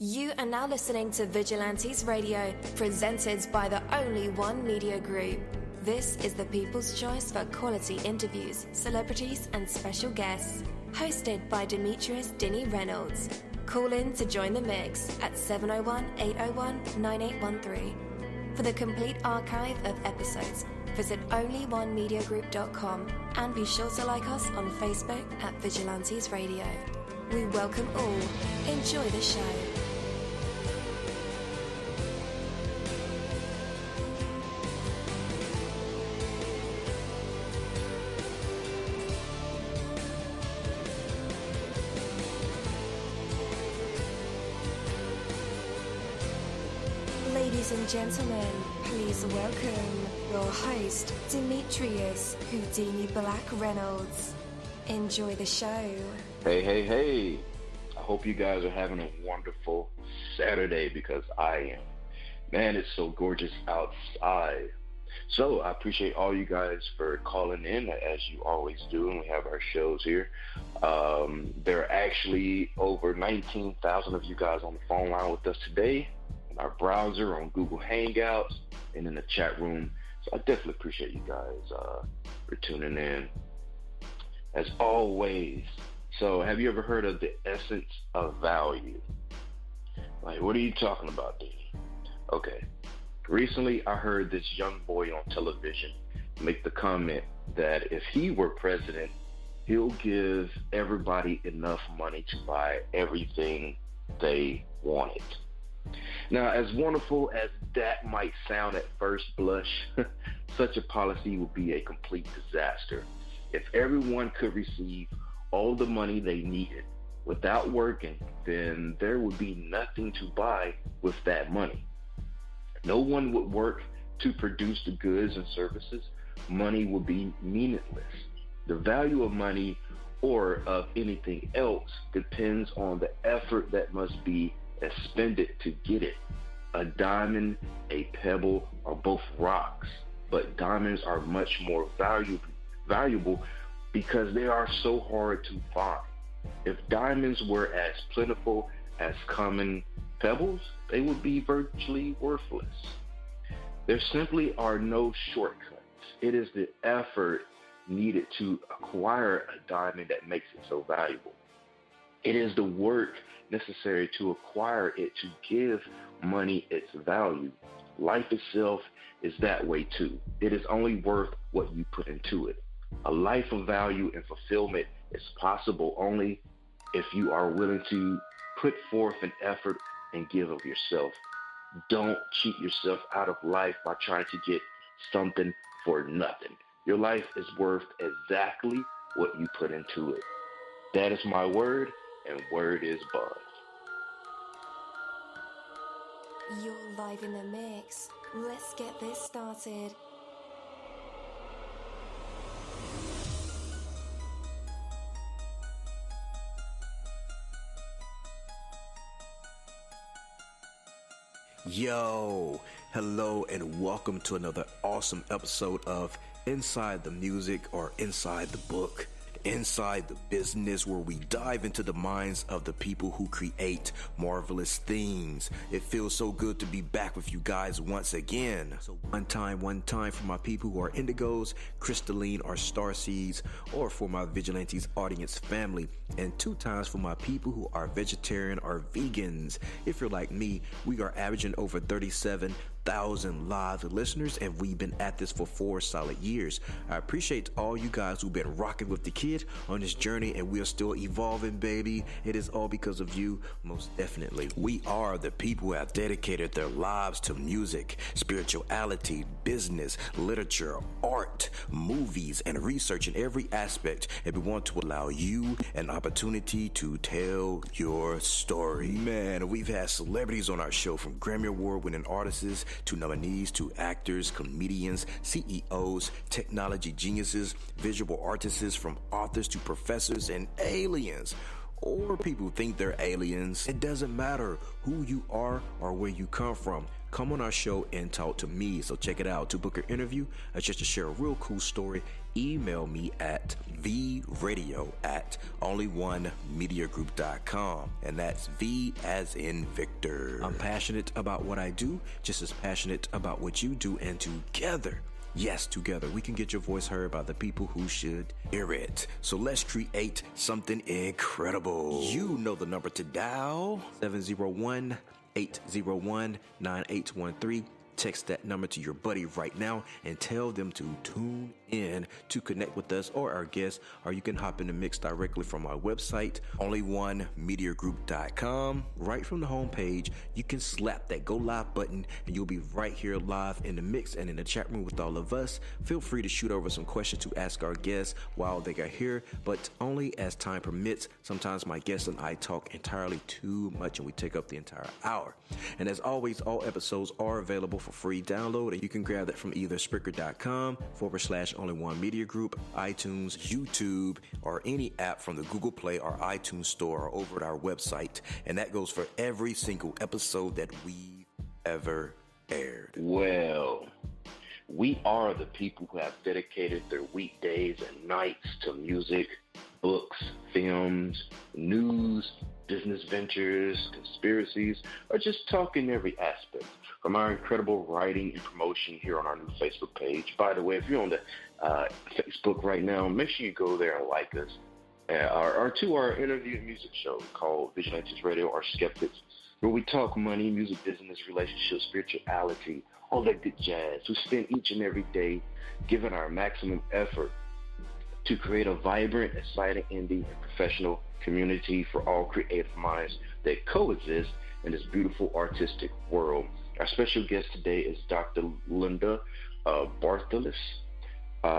You are now listening to Vigilantes Radio, presented by the Only One Media Group. This is the people's choice for quality interviews, celebrities, and special guests. Hosted by Demetrius Dinny Reynolds. Call in to join the mix at 701-801-9813. For the complete archive of episodes, visit onlyonemediagroup.com and be sure to like us on Facebook at Vigilantes Radio. We welcome all. Enjoy the show. Ladies and gentlemen, please welcome your host, Demetrius Houdini Black Reynolds. Enjoy the show. Hey. I hope you guys are having a wonderful Saturday because I am. Man, it's so gorgeous outside. So I appreciate all you guys for calling in as you always do, and we have our shows here. There are actually over 19,000 of you guys on the phone line with us today. Our browser, on Google Hangouts, and in the chat room. So I definitely appreciate you guys for tuning in, as always. So have you ever heard of the essence of value? Like, what are you talking about, Dee? Okay. Recently, I heard this young boy on television make the comment that if he were president, he'll give everybody enough money to buy everything they wanted. Now, as wonderful as that might sound at first blush, such a policy would be a complete disaster. If everyone could receive all the money they needed without working, then there would be nothing to buy with that money. No one would work to produce the goods and services. Money would be meaningless. The value of money or of anything else depends on the effort that must be expended to get it. A diamond, a pebble are both rocks, but diamonds are much more valuable because they are so hard to find. If diamonds were as plentiful as common pebbles, they would be virtually worthless. There simply are no shortcuts. It is the effort needed to acquire a diamond that makes it so valuable. It is the work necessary to acquire it to give money its value. Life itself is that way too. It is only worth what you put into it. A life of value and fulfillment is possible only if you are willing to put forth an effort and give of yourself. Don't cheat yourself out of life by trying to get something for nothing. Your life is worth exactly what you put into it. That is my word, and word is buzz. You're live in the mix. Let's get this started. Yo, hello and welcome to another awesome episode of Inside the Music or Inside the Book. Inside the business, where we dive into the minds of the people who create marvelous things. It feels so good to be back with you guys once again. So one time for my people who are indigos, crystalline or starseeds, or for my Vigilantes audience family, and 2 times for my people who are vegetarian or vegans. If you're like me, we are averaging over 37,000 live listeners, and we've been at this for 4 solid years. I appreciate all you guys who've been rocking with the kid on this journey, and we are still evolving, baby. It is all because of you, most definitely. We are the people who have dedicated their lives to music, spirituality, business, literature, art, movies, and research in every aspect, and we want to allow you an opportunity to tell your story. Man, we've had celebrities on our show, from Grammy Award-winning artists to nominees to actors, comedians, CEOs, technology geniuses, visual artists, from authors to professors and aliens. or people think they're aliens. It doesn't matter who you are or where you come from. Come on our show and talk to me. So check it out. To book an interview or just to share a real cool story, email me at vradio@onlyonemediagroup.com. And that's V as in Victor. I'm passionate about what I do, just as passionate about what you do. And together, yes, together, we can get your voice heard by the people who should hear it. So let's create something incredible. You know the number to dial, 701-801-9813. Text that number to your buddy right now and tell them to tune in to connect with us or our guests, or you can hop in the mix directly from our website, onlyonemediagroup.com. Right from the homepage, you can slap that go live button and you'll be right here live in the mix and in the chat room with all of us. Feel free to shoot over some questions to ask our guests while they are here, but only as time permits. Sometimes my guests and I talk entirely too much and we take up the entire hour. And as always, all episodes are available for free download, and you can grab that from either Spreaker.com/Only One Media Group, iTunes, YouTube, or any app from the Google Play or iTunes Store, or over at our website. And that goes for every single episode that we've ever aired. Well, we are the people who have dedicated their weekdays and nights to music, books, films, news, business ventures, conspiracies, or just talking every aspect. From our incredible writing and promotion here on our new Facebook page. By the way, if you're on the Facebook right now, make sure you go there and like us. Or to our interview and music show called Vigilantes Radio or Skeptics, where we talk money, music, business, relationships, spirituality, all that good jazz. We spend each and every day giving our maximum effort to create a vibrant, exciting, indie, and professional community for all creative minds that coexist in this beautiful artistic world. Our special guest today is Dr. Linda-Barthelus.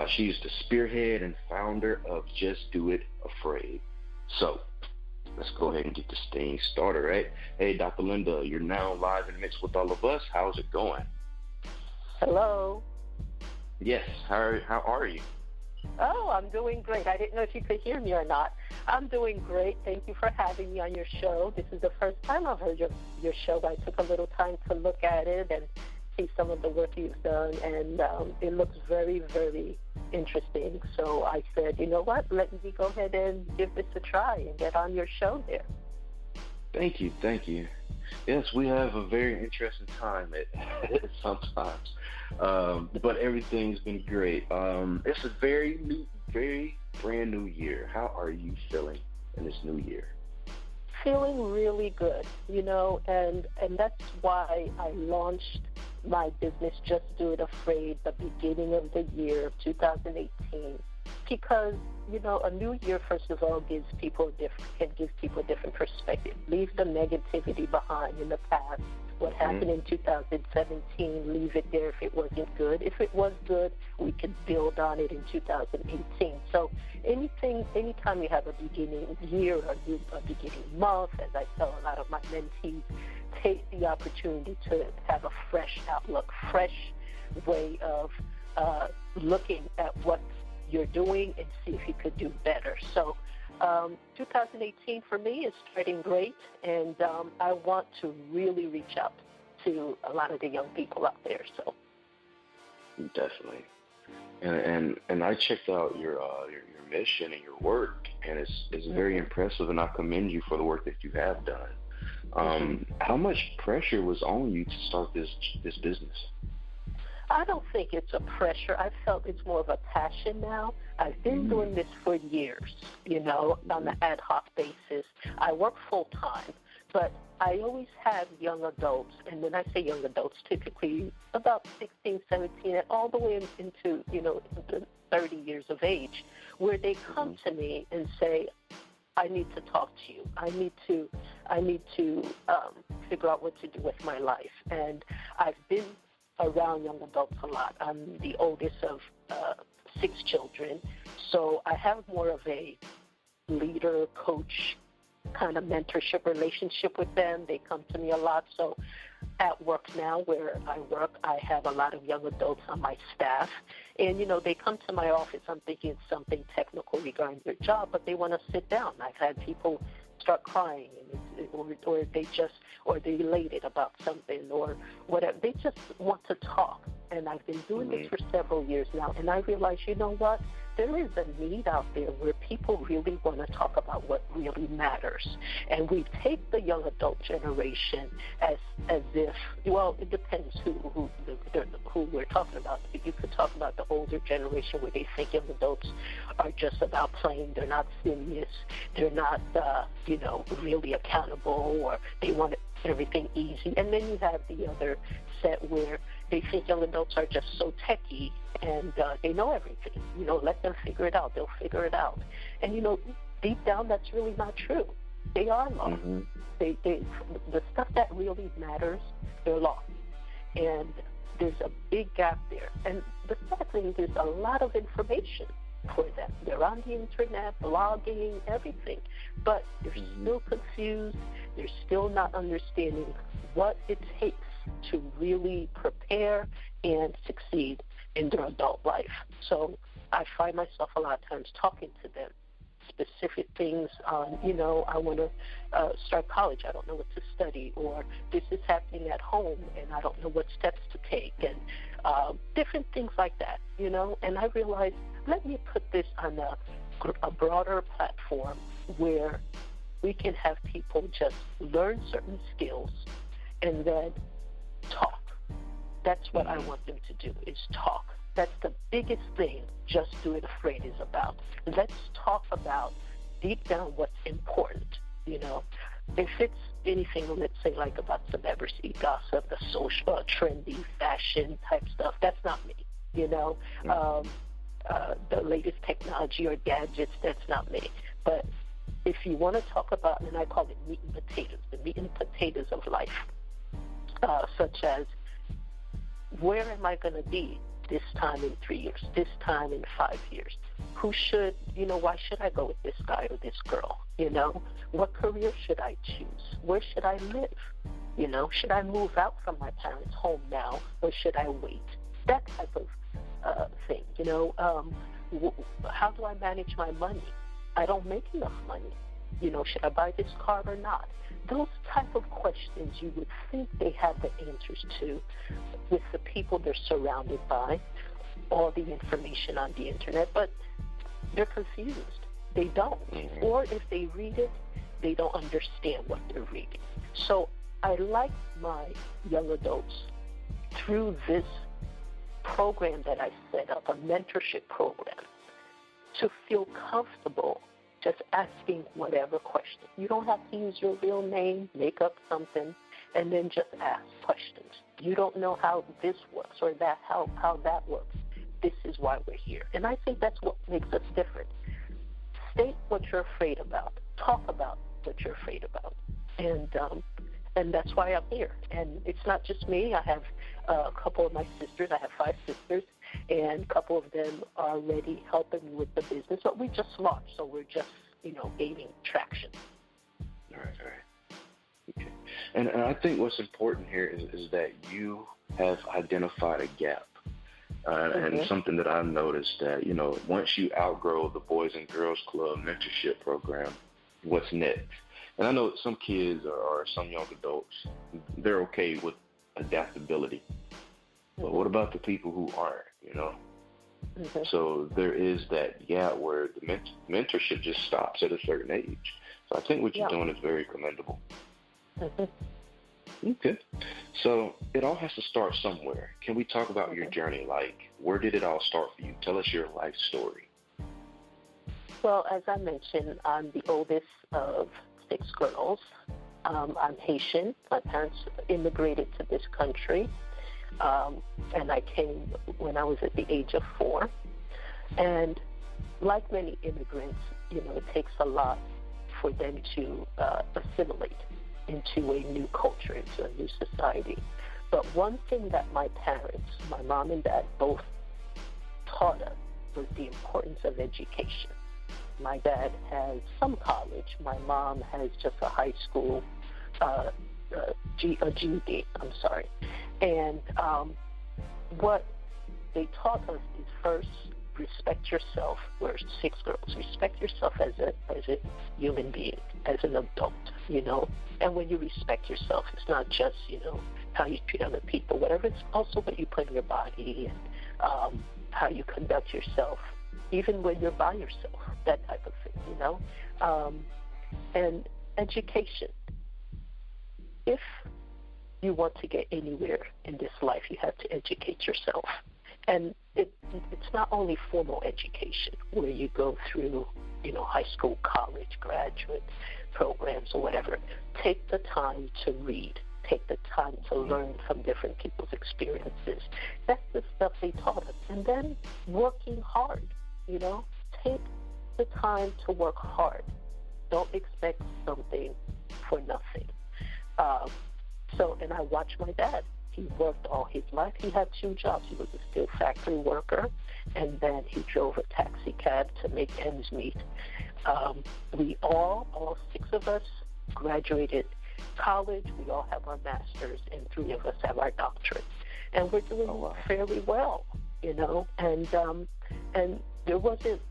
She's the spearhead and founder of Just Do It Afraid. So, let's go ahead and get this thing started, right? Hey, Dr. Linda, you're now live in the mix with all of us. How's it going? Hello. Yes, how are you? Oh, I'm doing great. I didn't know if you could hear me or not. I'm doing great. Thank you for having me on your show. This is the first time I've heard your show, but I took a little time to look at it and see some of the work you've done, and it looks very, very interesting. So I said, you know what, let me go ahead and give this a try and get on your show there. Thank you. Yes, we have a very interesting time sometimes, but everything's been great. It's a very brand new year. How are you feeling in this new year? Feeling really good, and that's why I launched my business, Just Do It Afraid, the beginning of the year of 2018. Because, a new year, first of all, can give people a different perspective. Leave the negativity behind in the past. What happened in 2017, leave it there if it wasn't good. If it was good, we could build on it in 2018. So anytime you have a beginning year or a beginning month, as I tell a lot of my mentees, take the opportunity to have a fresh outlook, fresh way of looking at what you're doing and see if you could do better. So 2018 for me is starting great, and I want to really reach out to a lot of the young people out there. So definitely, and I checked out your mission and your work, and it's very impressive, and I commend you for the work that you have done. How much pressure was on you to start this business? I don't think it's a pressure. I felt it's more of a passion now. I've been doing this for years, on an ad hoc basis. I work full-time, but I always have young adults, and when I say young adults, typically about 16, 17, and all the way into, into 30 years of age, where they come to me and say, I need to talk to you. I need to figure out what to do with my life. And I've been around young adults a lot. I'm the oldest of 6 children, so I have more of a leader, coach, kind of mentorship relationship with them. They come to me a lot. So at work now, where I work, I have a lot of young adults on my staff, and they come to my office. I'm thinking it's something technical regarding their job, but they want to sit down. I've had people start crying, and or they're elated about something or whatever. They just want to talk. And I've been doing this for several years now, and I realize, you know what? There is a need out there where people really want to talk about what really matters. And we take the young adult generation as if, well, it depends who we're talking about. You could talk about the older generation where they think young adults are just about playing. They're not serious. They're not, really accountable, or they want everything easy. And then you have the other set where they think young adults are just so techy and they know everything. Let them figure it out. They'll figure it out. And, deep down, that's really not true. They are lost. The stuff that really matters, they're lost. And there's a big gap there. And the sad thing is there's a lot of information for them. They're on the internet, blogging, everything. But they're still confused. They're still not understanding what it takes to really prepare and succeed in their adult life. So I find myself a lot of times talking to them specific things on, I want to start college. I don't know what to study, or this is happening at home and I don't know what steps to take, and different things like that, And I realized, let me put this on a broader platform where we can have people just learn certain skills and then talk. That's what I want them to do, is talk. That's the biggest thing Just Do It Afraid is about. Let's talk about deep down what's important, If it's anything, let's say, like about celebrity gossip, the social, trendy fashion type stuff, that's not me, the latest technology or gadgets, that's not me. But if you want to talk about, and I call it meat and potatoes, the meat and potatoes of life, such as, where am I going to be this time in 3 years, this time in 5 years? Who should, why should I go with this guy or this girl? What career should I choose? Where should I live? Should I move out from my parents' home now, or should I wait? That type of thing, how do I manage my money? I don't make enough money. Should I buy this car or not? Those type of questions you would think they have the answers to with the people they're surrounded by, all the information on the internet, but they're confused. They don't. Or if they read it, they don't understand what they're reading. So I like my young adults, through this program that I set up, a mentorship program, to feel comfortable just asking whatever question. You don't have to use your real name, make up something, and then just ask questions. You don't know how this works or that how that works. This is why we're here. And I think that's what makes us different. State what you're afraid about. Talk about what you're afraid about. And that's why I'm here. And it's not just me. I have a couple of my sisters. I have 5 sisters, and a couple of them are already helping me with the business. But we just launched, so we're just, gaining traction. All right. Okay. And I think what's important here is that you have identified a gap. And something that I've noticed that, once you outgrow the Boys and Girls Club mentorship program, what's next? And I know some kids or some young adults, they're okay with adaptability. But what about the people who aren't, So there is that gap where the mentorship just stops at a certain age. So I think what you're doing is very commendable. Okay. So it all has to start somewhere. Can we talk about your journey? Like, where did it all start for you? Tell us your life story. Well, as I mentioned, I'm the oldest of 6 girls. I'm Haitian. My parents immigrated to this country, and I came when I was at the age of 4. And like many immigrants, it takes a lot for them to assimilate into a new culture, into a new society. But one thing that my parents, my mom and dad, both taught us was the importance of education. My dad has some college. My mom has just a high school, a GED, I'm sorry. And what they taught us is, first, respect yourself. We're 6 girls. Respect yourself as a human being, as an adult, you know. And when you respect yourself, it's not just, you know, how you treat other people, whatever. It's also what you put in your body and how you conduct yourself, even when you're by yourself, that type of thing, you know. And education. If you want to get anywhere in this life, you have to educate yourself. And it's not only formal education where you go through, you know, high school, college, graduate programs or whatever. Take the time to read. Take the time to learn from different people's experiences. That's the stuff they taught us. And then working hard, you know. Take the time to work hard. Don't expect something for nothing. And I watched my dad. He worked all his life. He had 2 jobs. He was a steel factory worker, and then he drove a taxi cab to make ends meet. We all 6 of us, graduated college. We all have our masters, and 3 of us have our doctorates. And we're doing fairly well, you know. And there wasn't.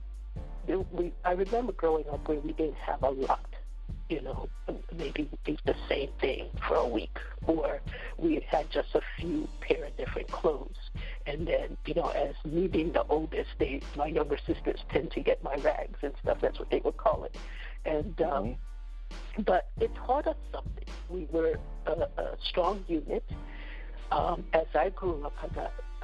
I remember growing up where we didn't have a lot. You know, maybe eat the same thing for a week, or we had just a few pair of different clothes. And then, you know, as me being the oldest, my younger sisters tend to get my rags and stuff. That's what they would call it. And but it taught us something. We were a strong unit. As I grew up,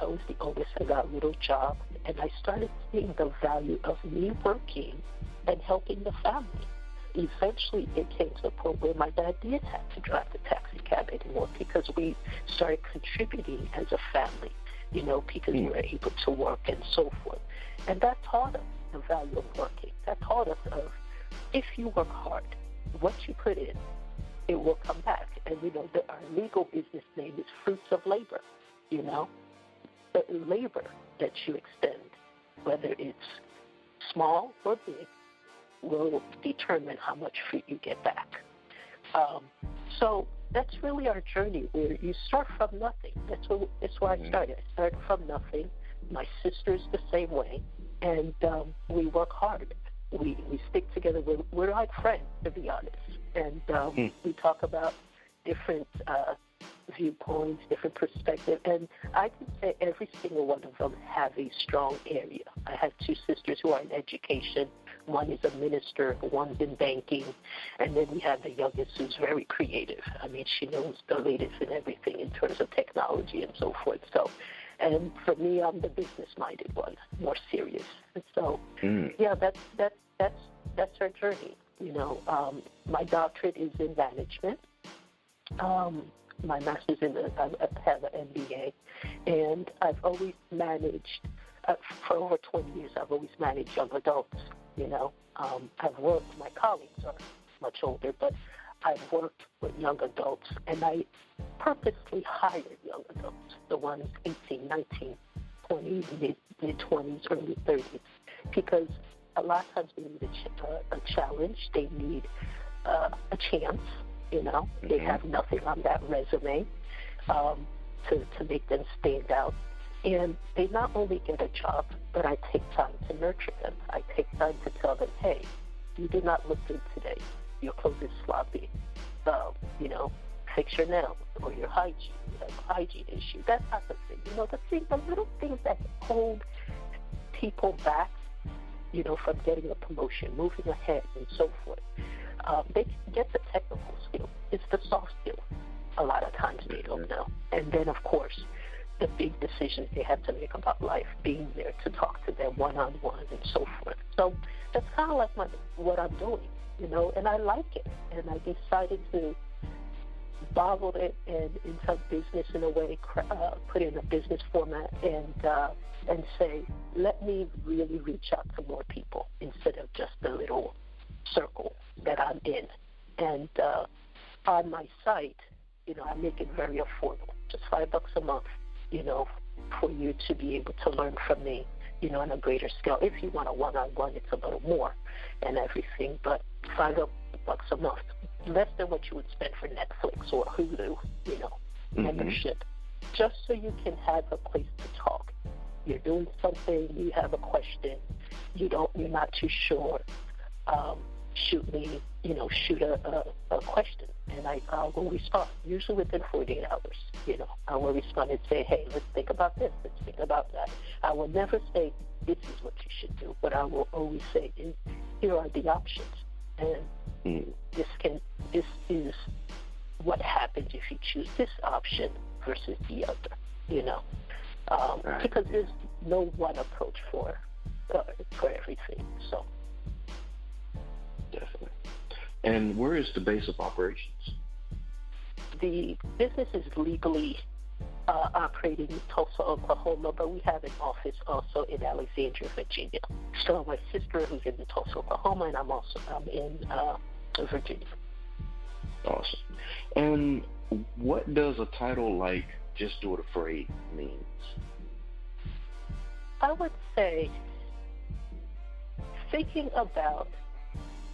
I was the oldest. I got a little job, and I started seeing the value of me working and helping the family. Eventually, it came to a point where my dad did have to drive the taxi cab anymore because we started contributing as a family, you know, because we were able to work and so forth. And that taught us the value of working. That taught us of, if you work hard, what you put in, it will come back. And, you know, our legal business name is fruits of labor, you know. The labor that you extend, whether it's small or big, will determine how much fruit you get back. So that's really our journey, where you start from nothing. That's where I started. I started from nothing. My sister's the same way, and we work hard. We stick together. We're like friends, to be honest, and we talk about different viewpoints, different perspectives, and I can say every single one of them have a strong area. I have 2 sisters who are in education. One is a minister, one's in banking, and then we have the youngest who's very creative. I mean, she knows the latest in everything in terms of technology and so forth. So, and for me, I'm the business-minded one, more serious. And so, yeah, that's our journey. You know, my doctorate is in management. My master's I have an MBA, and I've always managed, for over 20 years, I've always managed young adults, you know. I've worked, my colleagues are much older, but I've worked with young adults, and I purposely hired young adults, the ones 18, 19, 20, mid-20s, early 30s, because a lot of times they need a challenge, they need a chance. You know, they have nothing on that resume to make them stand out. And they not only get a job, but I take time to nurture them. I take time to tell them, hey, you did not look good today. Your clothes is sloppy. You know, fix your nails or your hygiene. You have a hygiene issue. That type of thing. You know, the little things that hold people back, you know, from getting a promotion, moving ahead, and so forth. They can get the technical skill. It's the soft skill. A lot of times they don't know. And then, of course, the big decisions they have to make about life, being there to talk to them one-on-one and so forth. So that's kind of like what I'm doing, you know, and I like it. And I decided to bottle it into business in a way, put it in a business format, and say, let me really reach out to more people instead of just the little circle that I'm in. And on my site, you know, I make it very affordable, just $5 a month, you know, for you to be able to learn from me, you know, on a greater scale. If you want a one-on-one, it's a little more and everything, but $5 a month, less than what you would spend for Netflix or Hulu, you know, membership, just so you can have a place to talk. You're doing something, you have a question, you're not too sure. Shoot a question, and I will respond, usually within 48 hours. I will respond and say, hey, let's think about this, let's think about that. I will never say, this is what you should do, but I will always say, here are the options, and this is what happens if you choose this option versus the other, Right. because there's no one approach for everything, so. Definitely. And where is the base of operations? The business is legally operating in Tulsa, Oklahoma, but we have an office also in Alexandria, Virginia. So my sister, who's in Tulsa, Oklahoma, and I'm in Virginia. Awesome. And what does a title like Just Do It Afraid means? I would say thinking about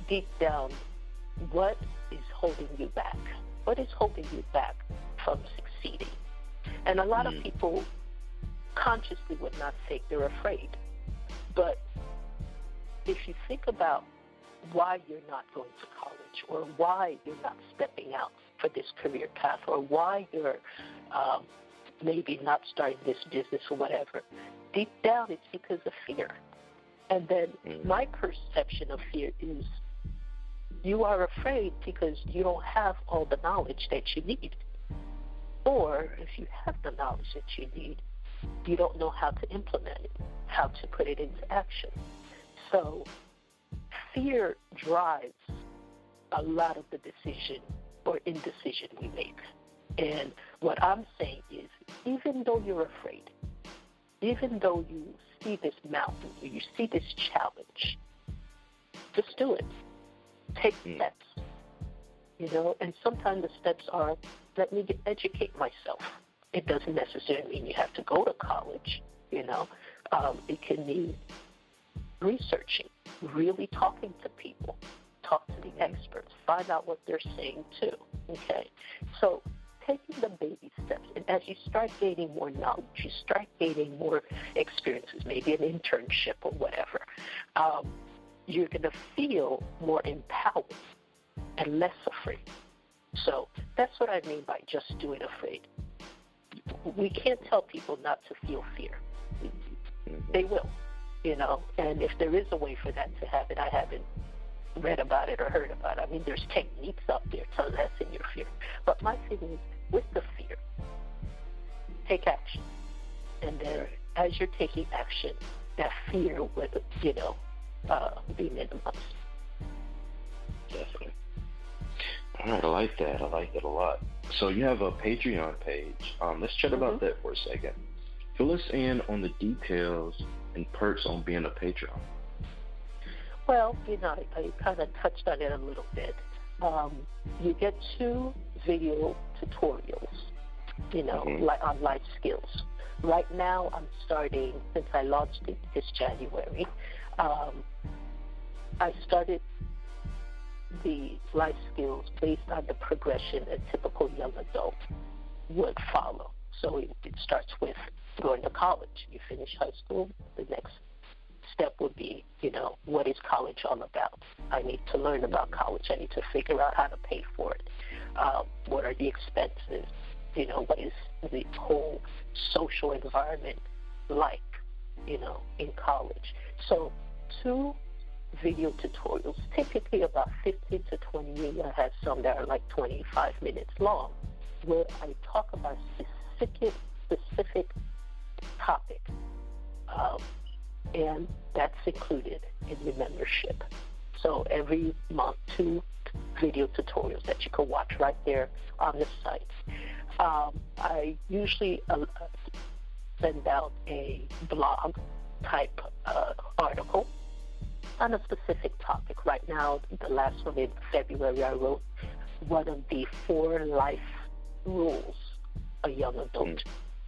deep down what is holding you back. What is holding you back from succeeding? And a lot of people consciously would not say they're afraid. But if you think about why you're not going to college, or why you're not stepping out for this career path, or why you're maybe not starting this business or whatever, deep down it's because of fear. And then my perception of fear is you are afraid because you don't have all the knowledge that you need. Or if you have the knowledge that you need, you don't know how to implement it, how to put it into action. So fear drives a lot of the decision or indecision we make. And what I'm saying is, even though you're afraid, even though you see this mountain, or you see this challenge, just do it. Take steps, and sometimes the steps are, let me educate myself. It doesn't necessarily mean you have to go to college, it can mean researching, really talking to people, talk to the experts, find out what they're saying too, okay? So taking the baby steps, and as you start gaining more knowledge, you start gaining more experiences, maybe an internship or whatever, you're going to feel more empowered and less afraid. So that's what I mean by just doing afraid. We can't tell people not to feel fear. They will, and if there is a way for that to happen, I haven't read about it or heard about it. I mean, there's techniques out there to lessen your fear. But my thing is, with the fear, take action. And then as you're taking action, that fear will, be minimized. Definitely. All right, I like that. I like that a lot. So you have a Patreon page. Let's chat about that for a second. Fill us in on the details and perks on being a patron. Well, I kind of touched on it a little bit. You get 2 video tutorials, like on life skills. Right now, I'm starting, since I launched it this January, I started the life skills based on the progression a typical young adult would follow. So it starts with going to college. You finish high school, the next step would be, what is college all about? I need to learn about college. I need to figure out how to pay for it. What are the expenses? What is the whole social environment like, in college? So 2 video tutorials, typically about 15 to 20 minutes. I have some that are like 25 minutes long, where I talk about specific topic, and that's included in the membership. So every month, 2 video tutorials that you can watch right there on the site. I usually send out a blog type article on a specific topic. Right now, the last one in February, I wrote one of the 4 life rules a young adult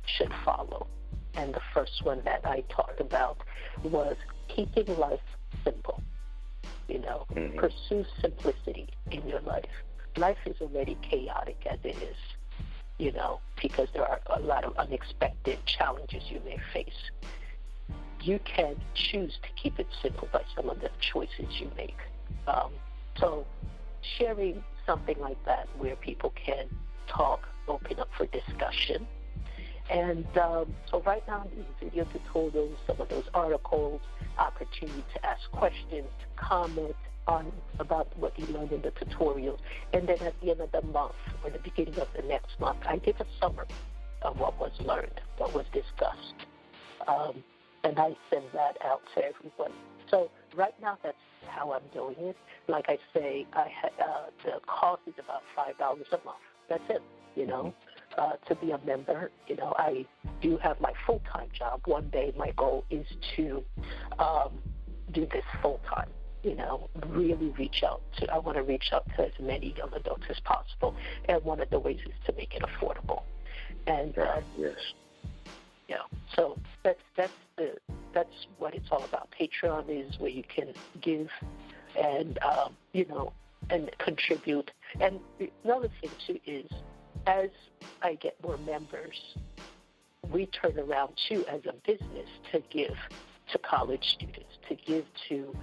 should follow. And the first one that I talked about was keeping life simple. Pursue simplicity in your life. Life is already chaotic as it is, because there are a lot of unexpected challenges you may face. you can choose to keep it simple by some of the choices you make. So sharing something like that where people can talk, open up for discussion. And so right now, these video tutorials, some of those articles, opportunity to ask questions, to comment on about what you learned in the tutorials. And then at the end of the month or the beginning of the next month, I give a summary of what was learned, what was discussed. And I send that out to everyone. So right now, that's how I'm doing it. Like I say, the cost is about $5 a month. That's it, you know. To be a member, you know, I do have my full-time job. One day my goal is to do this full-time, you know, really I want to reach out to as many young adults as possible. And one of the ways is to make it affordable. And yes. Yeah, so that's what it's all about. Patreon is where you can give and, you know, and contribute. And another thing, too, is as I get more members, we turn around, too, as a business to give to college students, to give to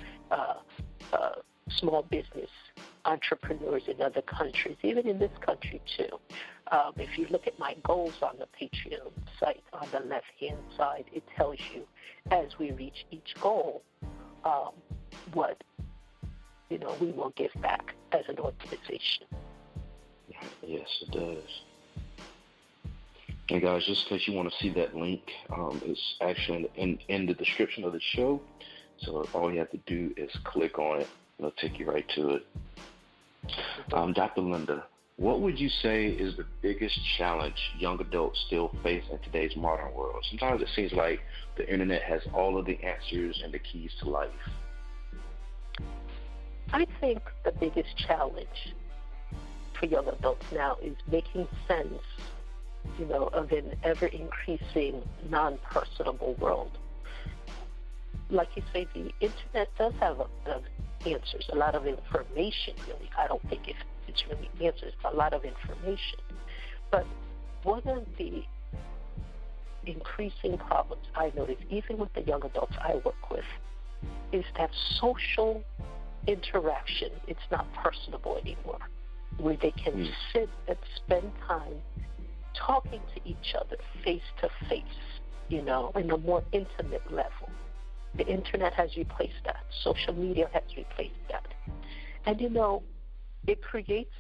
small business entrepreneurs in other countries, even in this country, too. If you look at my goals on the Patreon site, on the left-hand side, it tells you as we reach each goal what, you know, we will give back as an organization. Yes, it does. And guys, just in case you want to see that link, it's actually in the description of the show. So all you have to do is click on it. It'll take you right to it. Dr. Linda, what would you say is the biggest challenge young adults still face in today's modern world? Sometimes it seems like the internet has all of the answers and the keys to life. I think the biggest challenge for young adults now is making sense, you know, of an ever-increasing non-personable world. Like you say, the internet does have answers, a lot of information, really. I don't think it's really answers, a lot of information. But one of the increasing problems I notice, even with the young adults I work with, is that social interaction, it's not personable anymore, where they can sit and spend time talking to each other face to face, you know, in a more intimate level. The internet has replaced that. Social media has replaced that. And, you know, it creates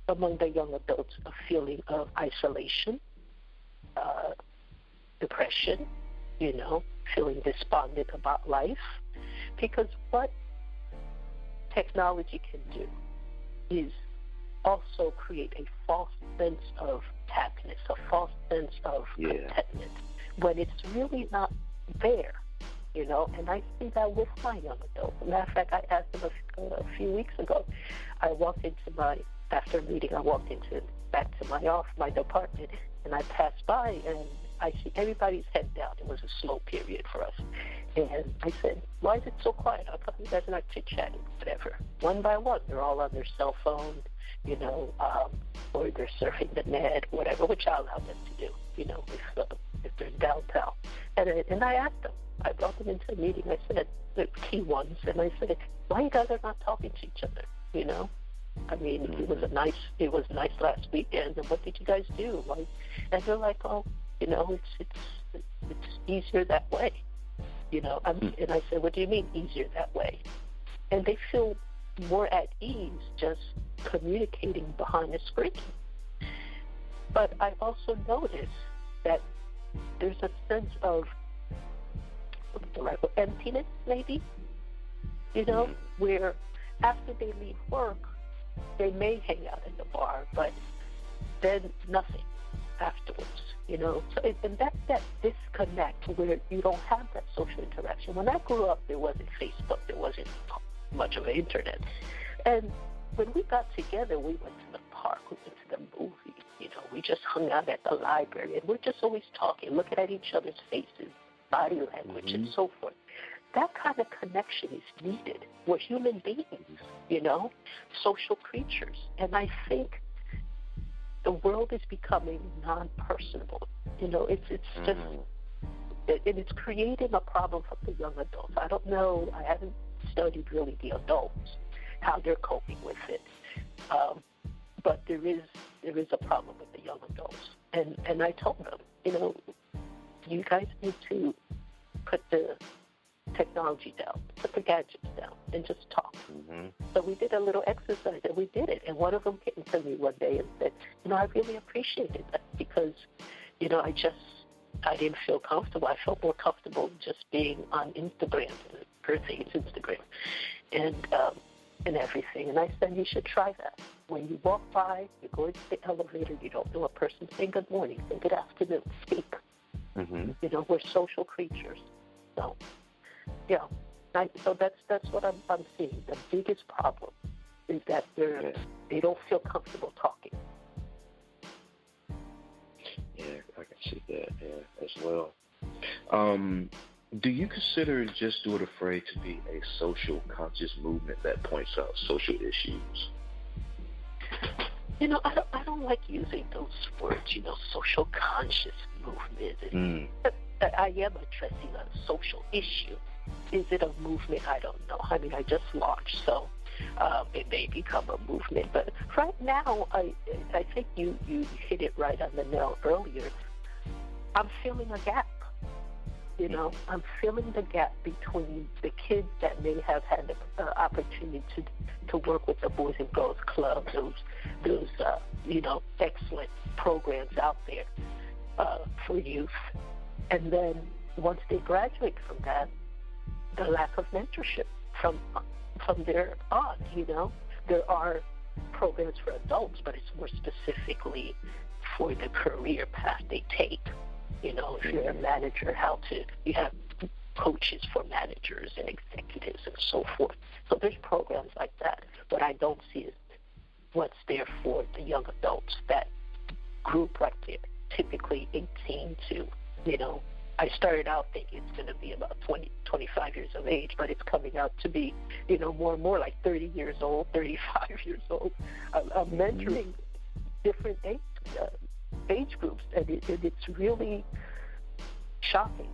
among the young adults a feeling of isolation, depression, you know, feeling despondent about life. Because what technology can do is also create a false sense of happiness, a false sense of contentment, when it's really not there, you know. And I see that with my young adults. As a matter of fact, I asked them a few weeks ago. I walked into after a meeting, I walked back to my department, and I passed by, and I see everybody's head down. It was a slow period for us. And I said, why is it so quiet? How come you guys are not chit-chatting? Whatever. One by one, they're all on their cell phone, you know, or they're surfing the net, whatever, which I allow them to do, you know, if they're downtown. And I asked them. I brought them into a meeting. I said, the key ones, and I said, why you guys are not talking to each other, you know? I mean, it was nice last weekend, and what did you guys do? Like, and they're like, oh, you know, it's easier that way. You know, and I said, what do you mean easier that way? And they feel more at ease just communicating behind the screen. But I also noticed that there's a sense of emptiness, maybe, you know, where after they leave work, they may hang out at the bar, but then nothing afterwards, you know. So and that's that disconnect where you don't have that social interaction. When I grew up, there wasn't Facebook, there wasn't much of an internet. And when we got together, we went to the park, we went to the movies, you know, we just hung out at the library, and we're just always talking, looking at each other's faces, body language, and so forth. That kind of connection is needed. We're human beings, you know, social creatures. And I think the world is becoming non-personable. You know, it's just and it's creating a problem for the young adults. I don't know. I haven't studied really the adults, how they're coping with it. But there is a problem with the young adults. And I told them, you guys need to put the technology down, put the gadgets down, and just talk. Mm-hmm. So we did a little exercise, and we did it. And one of them came to me one day and said, I really appreciated that because, I didn't feel comfortable. I felt more comfortable just being on Instagram. Her thing is Instagram. And everything. And I said, you should try that. When you walk by, you go into the elevator, you don't know a person, say good morning, say good afternoon, speak. Mm-hmm. We're social creatures. So, yeah. So that's what I'm seeing. The biggest problem is that they don't feel comfortable talking. Yeah, I can see that, as well. Do you consider Just Do It Afraid to be a social conscious movement that points out social issues? I don't like using those words, social conscious movement. I am addressing a social issue. Is it a movement? I don't know. I mean, I just launched, so it may become a movement. But right now, I think you hit it right on the nail earlier. I'm feeling a gap. I'm filling the gap between the kids that may have had the opportunity to work with the Boys and Girls Club, those excellent programs out there for youth. And then once they graduate from that, the lack of mentorship from there on, There are programs for adults, but it's more specifically for the career path they take. If you're a manager, you have coaches for managers and executives and so forth. So there's programs like that. What I don't see is what's there for the young adults, that group right there, typically 18 to, I started out thinking it's going to be about 20, 25 years of age, but it's coming out to be, more and more like 30 years old, 35 years old. I'm mentoring different age groups, and it's really shocking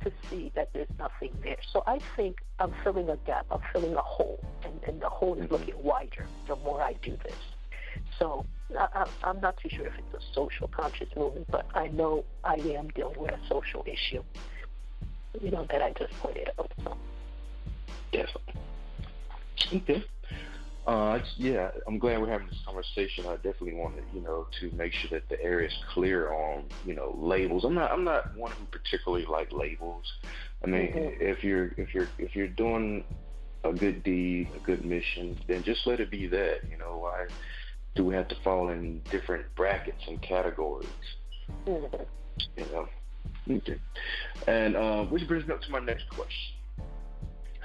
to see that there's nothing there. So I think I'm filling a gap, I'm filling a hole, and the hole is looking wider the more I do this. So I'm not too sure if it's a social conscious movement, but I know I am dealing with a social issue, that I just pointed out. So. Definitely. Okay. I'm glad we're having this conversation. I definitely wanted, to make sure that the area is clear on, labels. I'm not one who particularly like labels. I mean, if you're doing a good deed, a good mission, then just let it be that. Why do we have to fall in different brackets and categories? Okay. And which brings me up to my next question.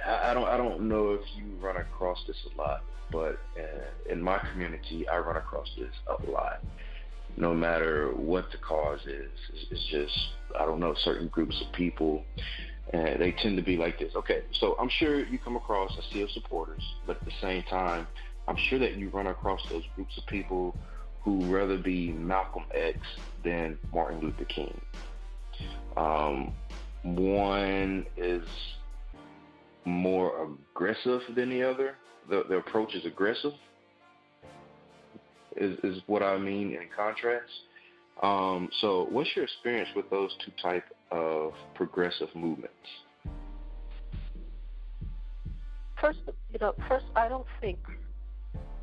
I don't know if you run across this a lot, but in my community, I run across this a lot. No matter what the cause is, it's just, I don't know, certain groups of people, and they tend to be like this. Okay, so I'm sure you come across a sea of supporters, but at the same time, I'm sure that you run across those groups of people who rather be Malcolm X than Martin Luther King. One is more aggressive than the other. The approach is aggressive, is what I mean in contrast. So what's your experience with those two type of progressive movements? First, I don't think,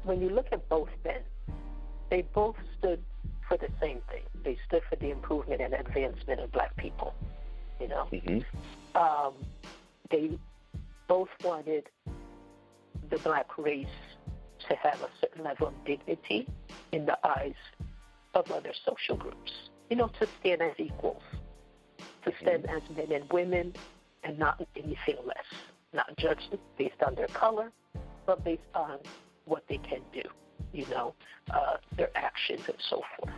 when you look at both men, they both stood for the same thing. They stood for the improvement and advancement of black people, They both wanted the black race to have a certain level of dignity in the eyes of other social groups, to stand as equals, to stand as men and women and not anything less, not judged based on their color, but based on what they can do, their actions and so forth.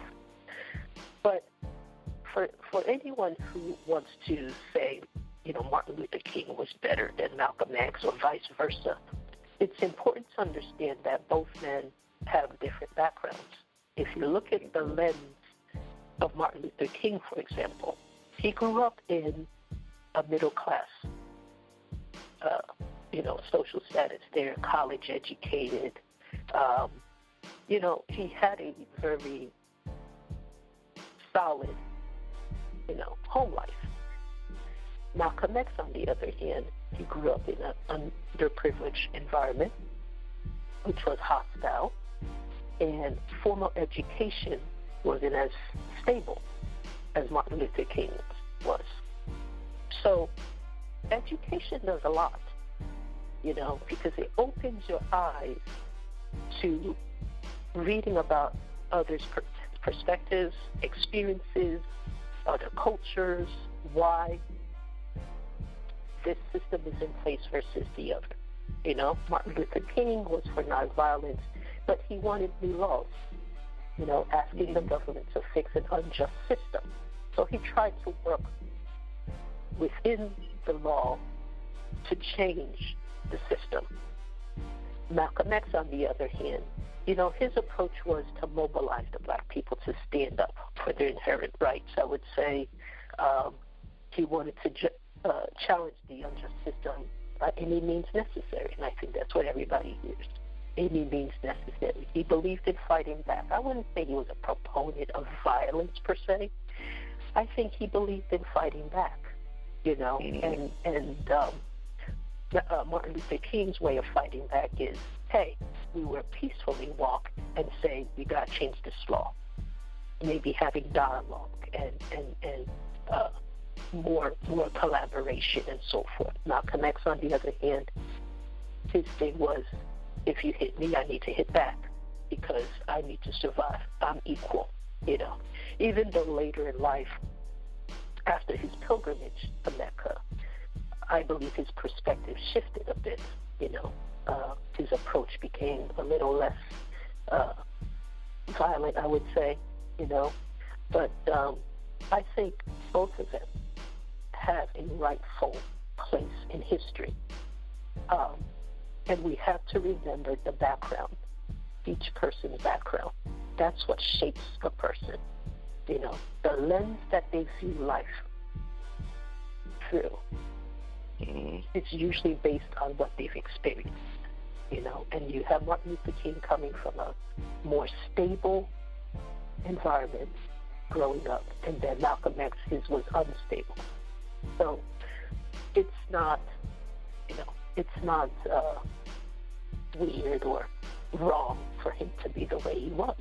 But for anyone who wants to say, Martin Luther King was better than Malcolm X or vice versa, it's important to understand that both men have different backgrounds. If you look at the lens of Martin Luther King, for example, he grew up in a middle class, social status. They're college educated. He had a very solid, home life. Malcolm X, on the other hand, he grew up in an underprivileged environment, which was hostile, and formal education wasn't as stable as Martin Luther King was. So education does a lot, because it opens your eyes to reading about others' perspectives, experiences, other cultures, why this system is in place versus the other. Martin Luther King was for nonviolence, but he wanted new laws, asking the government to fix an unjust system. So he tried to work within the law to change the system. Malcolm X, on the other hand, his approach was to mobilize the black people to stand up for their inherent rights. I would say he wanted to challenge the unjust system by any means necessary, and I think that's what everybody hears. Any means necessary. He believed in fighting back. I wouldn't say he was a proponent of violence per se. I think he believed in fighting back, and Martin Luther King's way of fighting back is, hey, we will peacefully walk and say we got to change this law. Maybe having dialogue and more collaboration and so forth. Malcolm X, on the other hand, his thing was, if you hit me, I need to hit back because I need to survive. I'm equal, Even though later in life, after his pilgrimage to Mecca, I believe his perspective shifted a bit, his approach became a little less violent, I would say, But I think both of them have a rightful place in history. And we have to remember the background, each person's background. That's what shapes a person. The lens that they view life through. It's usually based on what they've experienced, and you have Martin Luther King coming from a more stable environment growing up, and then Malcolm X, his was unstable. So it's not, weird or wrong for him to be the way he was,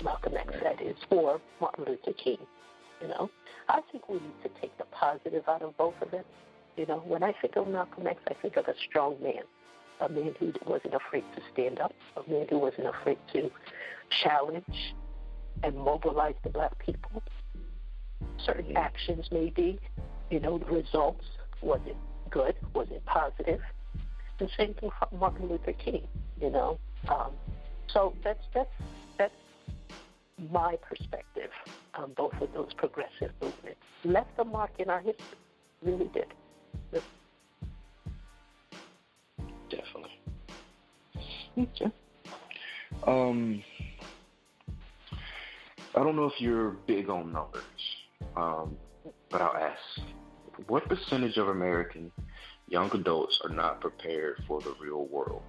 Malcolm X, that is, or Martin Luther King, I think we need to take the positive out of both of them. When I think of Malcolm X, I think of a strong man, a man who wasn't afraid to stand up, a man who wasn't afraid to challenge and mobilize the black people. Certain actions maybe, the results wasn't good, wasn't positive. And same thing for Martin Luther King, So that's my perspective on both of those progressive movements. Left a mark in our history, really did. Definitely. Okay. I don't know if you're big on numbers, but I'll ask. What percentage of American young adults are not prepared for the real world?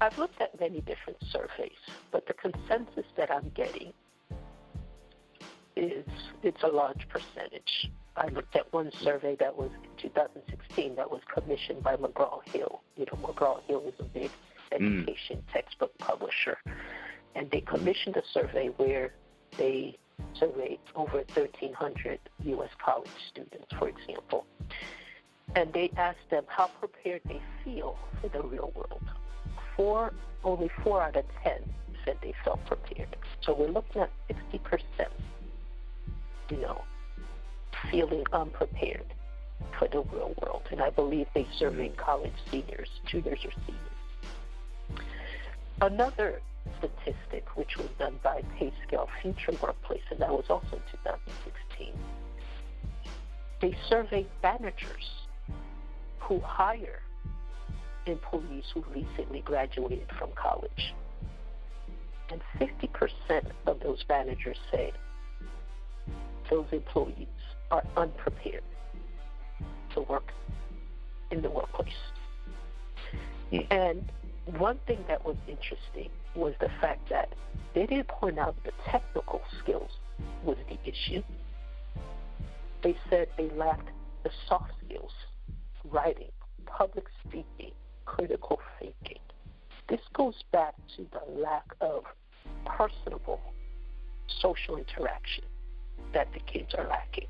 I've looked at many different surveys, but the consensus that I'm getting is it's a large percentage. I looked at one survey that was in 2016 that was commissioned by McGraw-Hill. McGraw-Hill is a big education textbook publisher. And they commissioned a survey where they surveyed over 1,300 U.S. college students, for example. And they asked them how prepared they feel for the real world. Only 4 out of 10 said they felt prepared. So we're looking at 60%, feeling unprepared for the real world. And I believe they surveyed college seniors, juniors or seniors. Another statistic, which was done by PayScale Future Workplace, and that was also in 2016, they surveyed managers who hire employees who recently graduated from college. And 50% of those managers say those employees are unprepared to work in the workplace. And one thing that was interesting was the fact that they didn't point out the technical skills was the issue. They said they lacked the soft skills, writing, public speaking, critical thinking. This goes back to the lack of personable social interaction that the kids are lacking.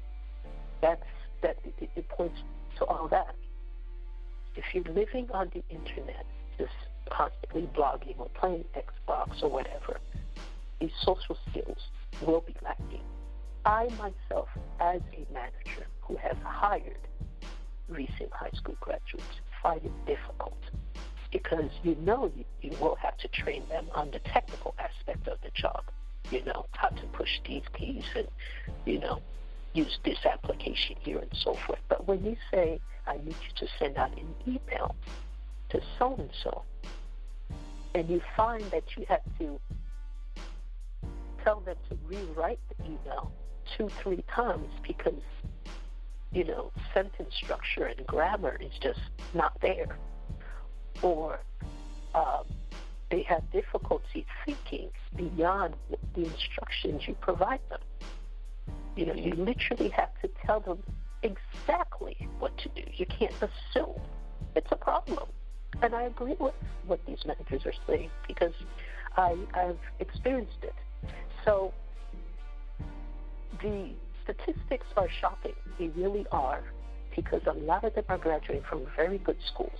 It points to all that. If you're living on the internet, just constantly blogging or playing Xbox or whatever, these social skills will be lacking. I myself, as a manager who has hired recent high school graduates, find it difficult because you will have to train them on the technical aspect of the job. How to push these keys and, use this application here and so forth. But when you say, I need you to send out an email to so-and-so, and you find that you have to tell them to rewrite the email 2-3 times because, sentence structure and grammar is just not there. Or they have difficulty thinking beyond the instructions you provide them. You literally have to tell them exactly what to do. You can't assume. It's a problem. And I agree with what these managers are saying because I've experienced it. So the statistics are shocking. They really are, because a lot of them are graduating from very good schools.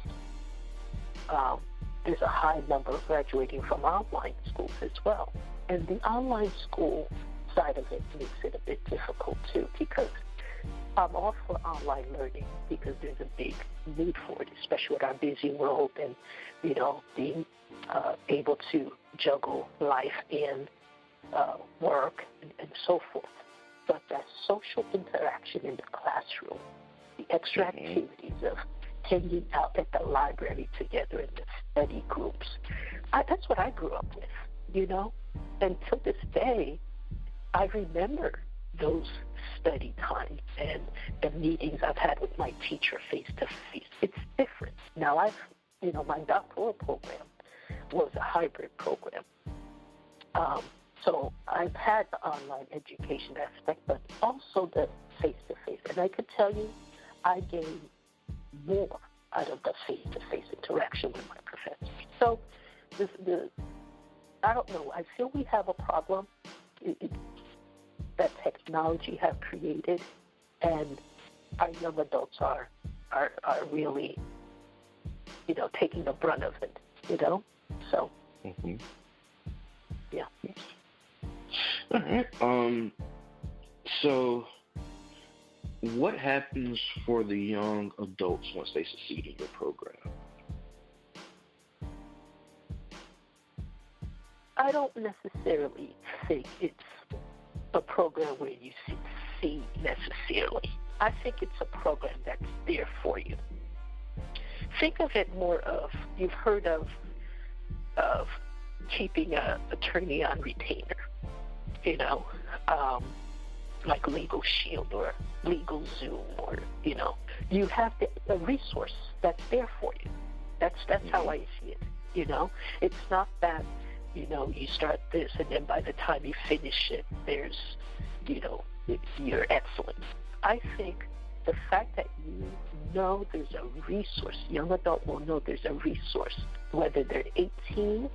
There's a high number graduating from online schools as well. And the online school side of it makes it a bit difficult too, because I'm all for online learning because there's a big need for it, especially with our busy world and, being able to juggle life and work and so forth. But that social interaction in the classroom, the extra activities of hanging out at the library together in the study groups, that's what I grew up with, And to this day, I remember those study times and the meetings I've had with my teacher face to face. It's different. Now my doctoral program was a hybrid program. So I've had the online education aspect, but also the face-to-face. And I could tell you, I gained more out of the face-to-face interaction with my professors. So I don't know. I feel we have a problem that technology have created, and our young adults are really, taking the brunt of it, So, yeah. All right. So what happens for the young adults once they succeed in your program? I don't necessarily think it's a program where you succeed necessarily. I think it's a program that's there for you. Think of it more of, you've heard of keeping an attorney on retainer, like Legal Shield or Legal Zoom, or, you have a resource that's there for you. That's how I see it, It's not that, you start this and then by the time you finish it, there's, you're excellent. I think the fact that there's a resource, young adult will know there's a resource, whether they're 18,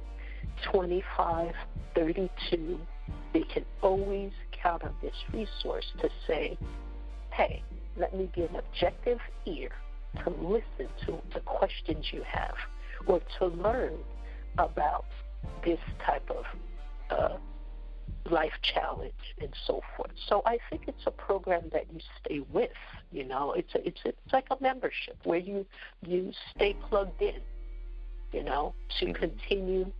25, 32, they can always count on this resource to say, hey, let me be an objective ear to listen to the questions you have or to learn about this type of life challenge and so forth. So I think it's a program that you stay with, It's like a membership where you stay plugged in, to continue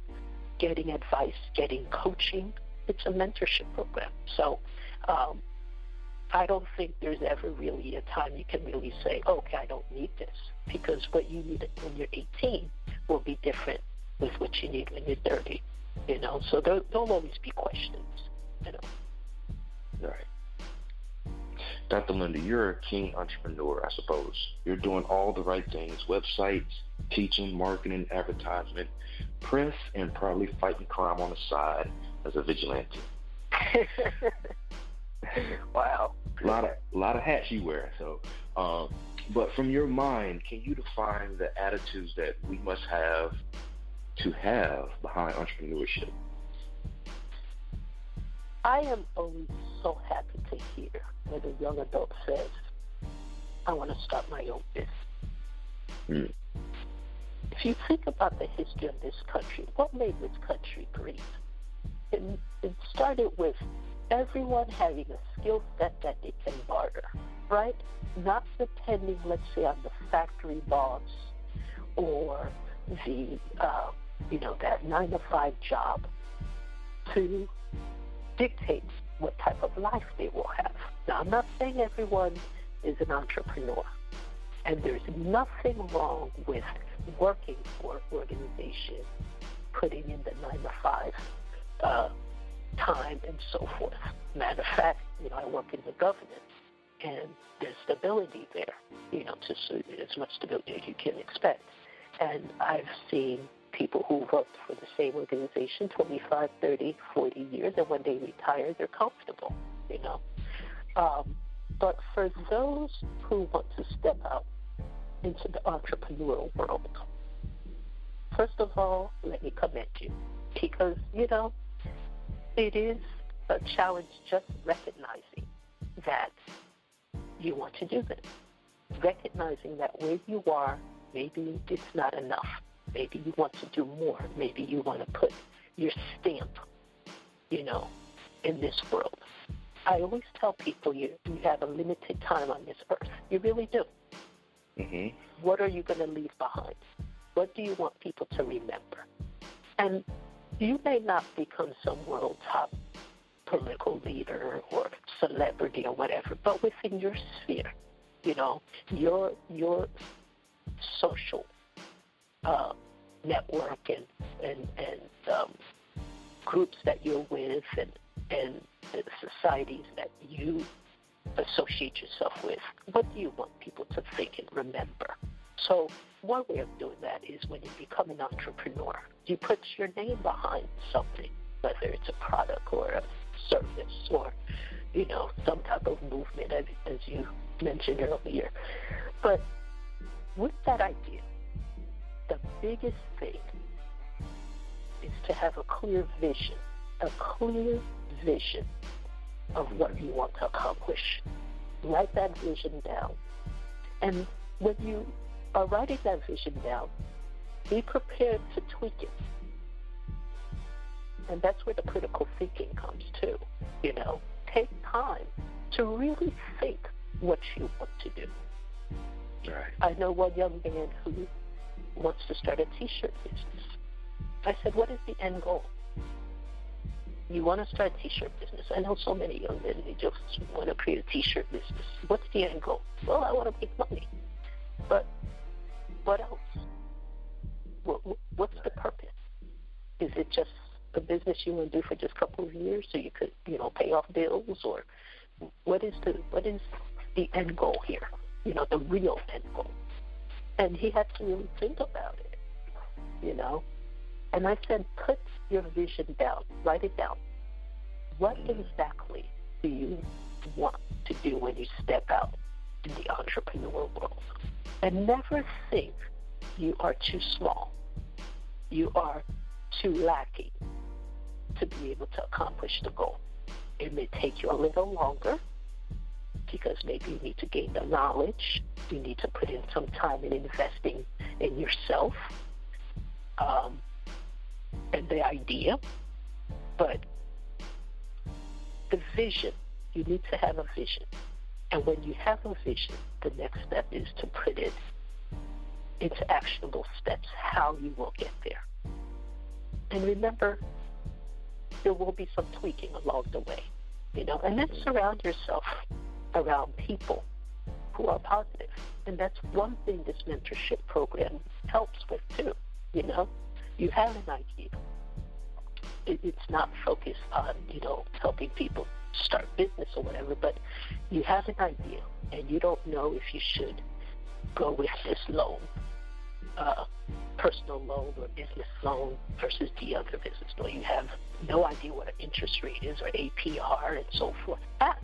getting advice, getting coaching. It's a mentorship program. So I don't think there's ever really a time you can really say, okay, I don't need this, because what you need when you're 18 will be different with what you need when you're 30, So there'll always be questions, Right. Dr. Linda, you're a keen entrepreneur, I suppose. You're doing all the right things: websites, teaching, marketing, advertisement, press, and probably fighting crime on the side as a vigilante. Wow. A lot of hats you wear. So, but from your mind, can you define the attitudes that we must have to have behind entrepreneurship? I am always so happy to hear when a young adult says, I want to start my own business. Mm. If you think about the history of this country, what made this country great? It started with everyone having a skill set that they can barter, right? Not depending, let's say, on the factory boss or the, that 9-to-5 job to dictate what type of life they will have. Now, I'm not saying everyone is an entrepreneur, and there's nothing wrong with working for an organization, putting in the 9-to-5 time and so forth. Matter of fact, I work in the government, and there's stability there, as much stability as you can expect. And I've seen people who worked for the same organization 25, 30, 40 years, and when they retire, they're comfortable, But for those who want to step out into the entrepreneurial world, first of all, let me commend you, because, it is a challenge just recognizing that you want to do this, recognizing that where you are, maybe it's not enough. Maybe you want to do more. Maybe you want to put your stamp, in this world. I always tell people you have a limited time on this earth. You really do. Mm-hmm. What are you going to leave behind? What do you want people to remember? And you may not become some world top political leader or celebrity or whatever, but within your sphere, your social network and groups that you're with and the societies that you associate yourself with, what do you want people to think and remember? So one way of doing that is when you become an entrepreneur, you put your name behind something, whether it's a product or a service or, some type of movement, as you mentioned earlier. But with that idea, the biggest thing is to have a clear vision of what you want to accomplish. Write that vision down. And when you are writing that vision down, be prepared to tweak it. And that's where the critical thinking comes too. Take time to really think what you want to do. Right. I know one young man who wants to start a T-shirt business. I said, what is the end goal? You want to start a T-shirt business. I know so many young men, they just want to create a T-shirt business. What's the end goal? Well, I want to make money. But what else? What's the purpose? Is it just a business you want to do for just a couple of years so you could, pay off bills? Or what is the end goal here? The real end goal. And he had to really think about it, And I said, put your vision down, write it down. What exactly do you want to do when you step out in the entrepreneurial world? And never think you are too small. You are too lacking to be able to accomplish the goal. It may take you a little longer because maybe you need to gain the knowledge. You need to put in some time in investing in yourself and the idea. But the vision, you need to have a vision. And when you have a vision, the next step is to put it into actionable steps, how you will get there. And remember, there will be some tweaking along the way, and then surround yourself around people who are positive. And that's one thing this mentorship program helps with too. You have an idea. It's not focused on, helping people start business or whatever, but you have an idea and you don't know if you should go with this loan, personal loan or business loan versus the other business loan. You have no idea what an interest rate is or APR and so forth. Ask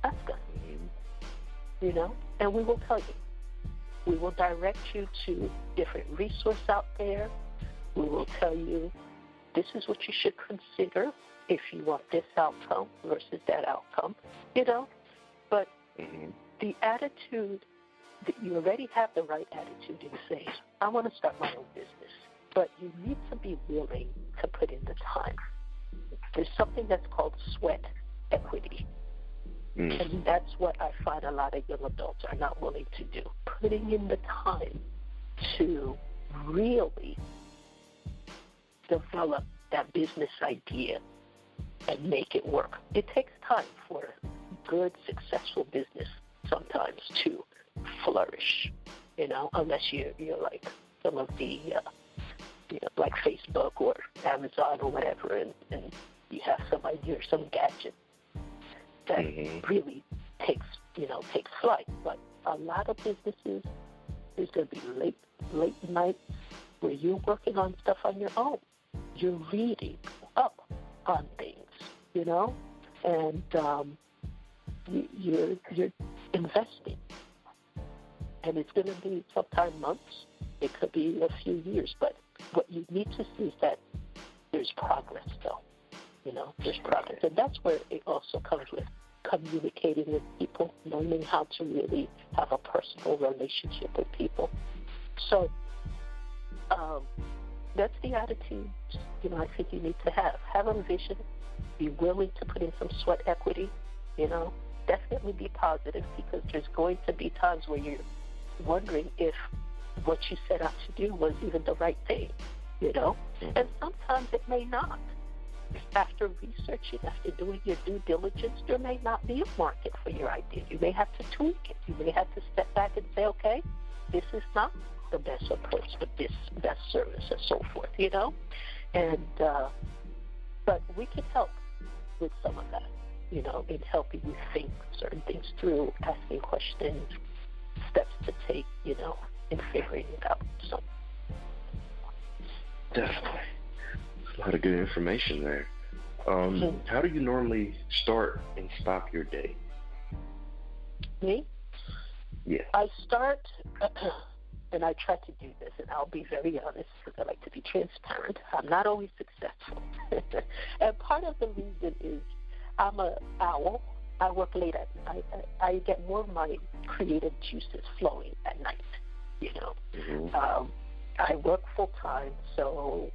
us, and we will tell you. We will direct you to different resources out there. We will tell you this is what you should consider if you want this outcome versus that outcome, But the attitude, that you already have the right attitude in saying, I want to start my own business. But you need to be willing to put in the time. There's something that's called sweat equity. And that's what I find a lot of young adults are not willing to do. Putting in the time to really develop that business idea and make it work. It takes time for good, successful business sometimes to flourish, unless you're like some of the, like Facebook or Amazon or whatever, and you have some idea or some gadget that really takes flight. But a lot of businesses, there's going to be late nights where you're working on stuff on your own. You're reading up on things, and you're investing. And it's going to be sometimes months. It could be a few years. But what you need to see is that there's progress, though. There's progress. And that's where it also comes with communicating with people, learning how to really have a personal relationship with people. So that's the attitude, I think you need to have. Have a vision. Be willing to put in some sweat equity, Definitely be positive, because there's going to be times where you're wondering if what you set out to do was even the right thing, And sometimes it may not. After researching, after doing your due diligence, there may not be a market for your idea. You may have to tweak it. You may have to step back and say, okay, this is not the best approach, but this best service and so forth, And but we can help with some of that, in helping you think certain things through, asking questions, steps to take, in figuring it out. So definitely. A lot of good information there. How do you normally start and stop your day? Me? Yeah. I start, and I try to do this, and I'll be very honest because I like to be transparent. I'm not always successful. And part of the reason is I'm an owl. I work late at night. I get more of my creative juices flowing at night, I work full time, so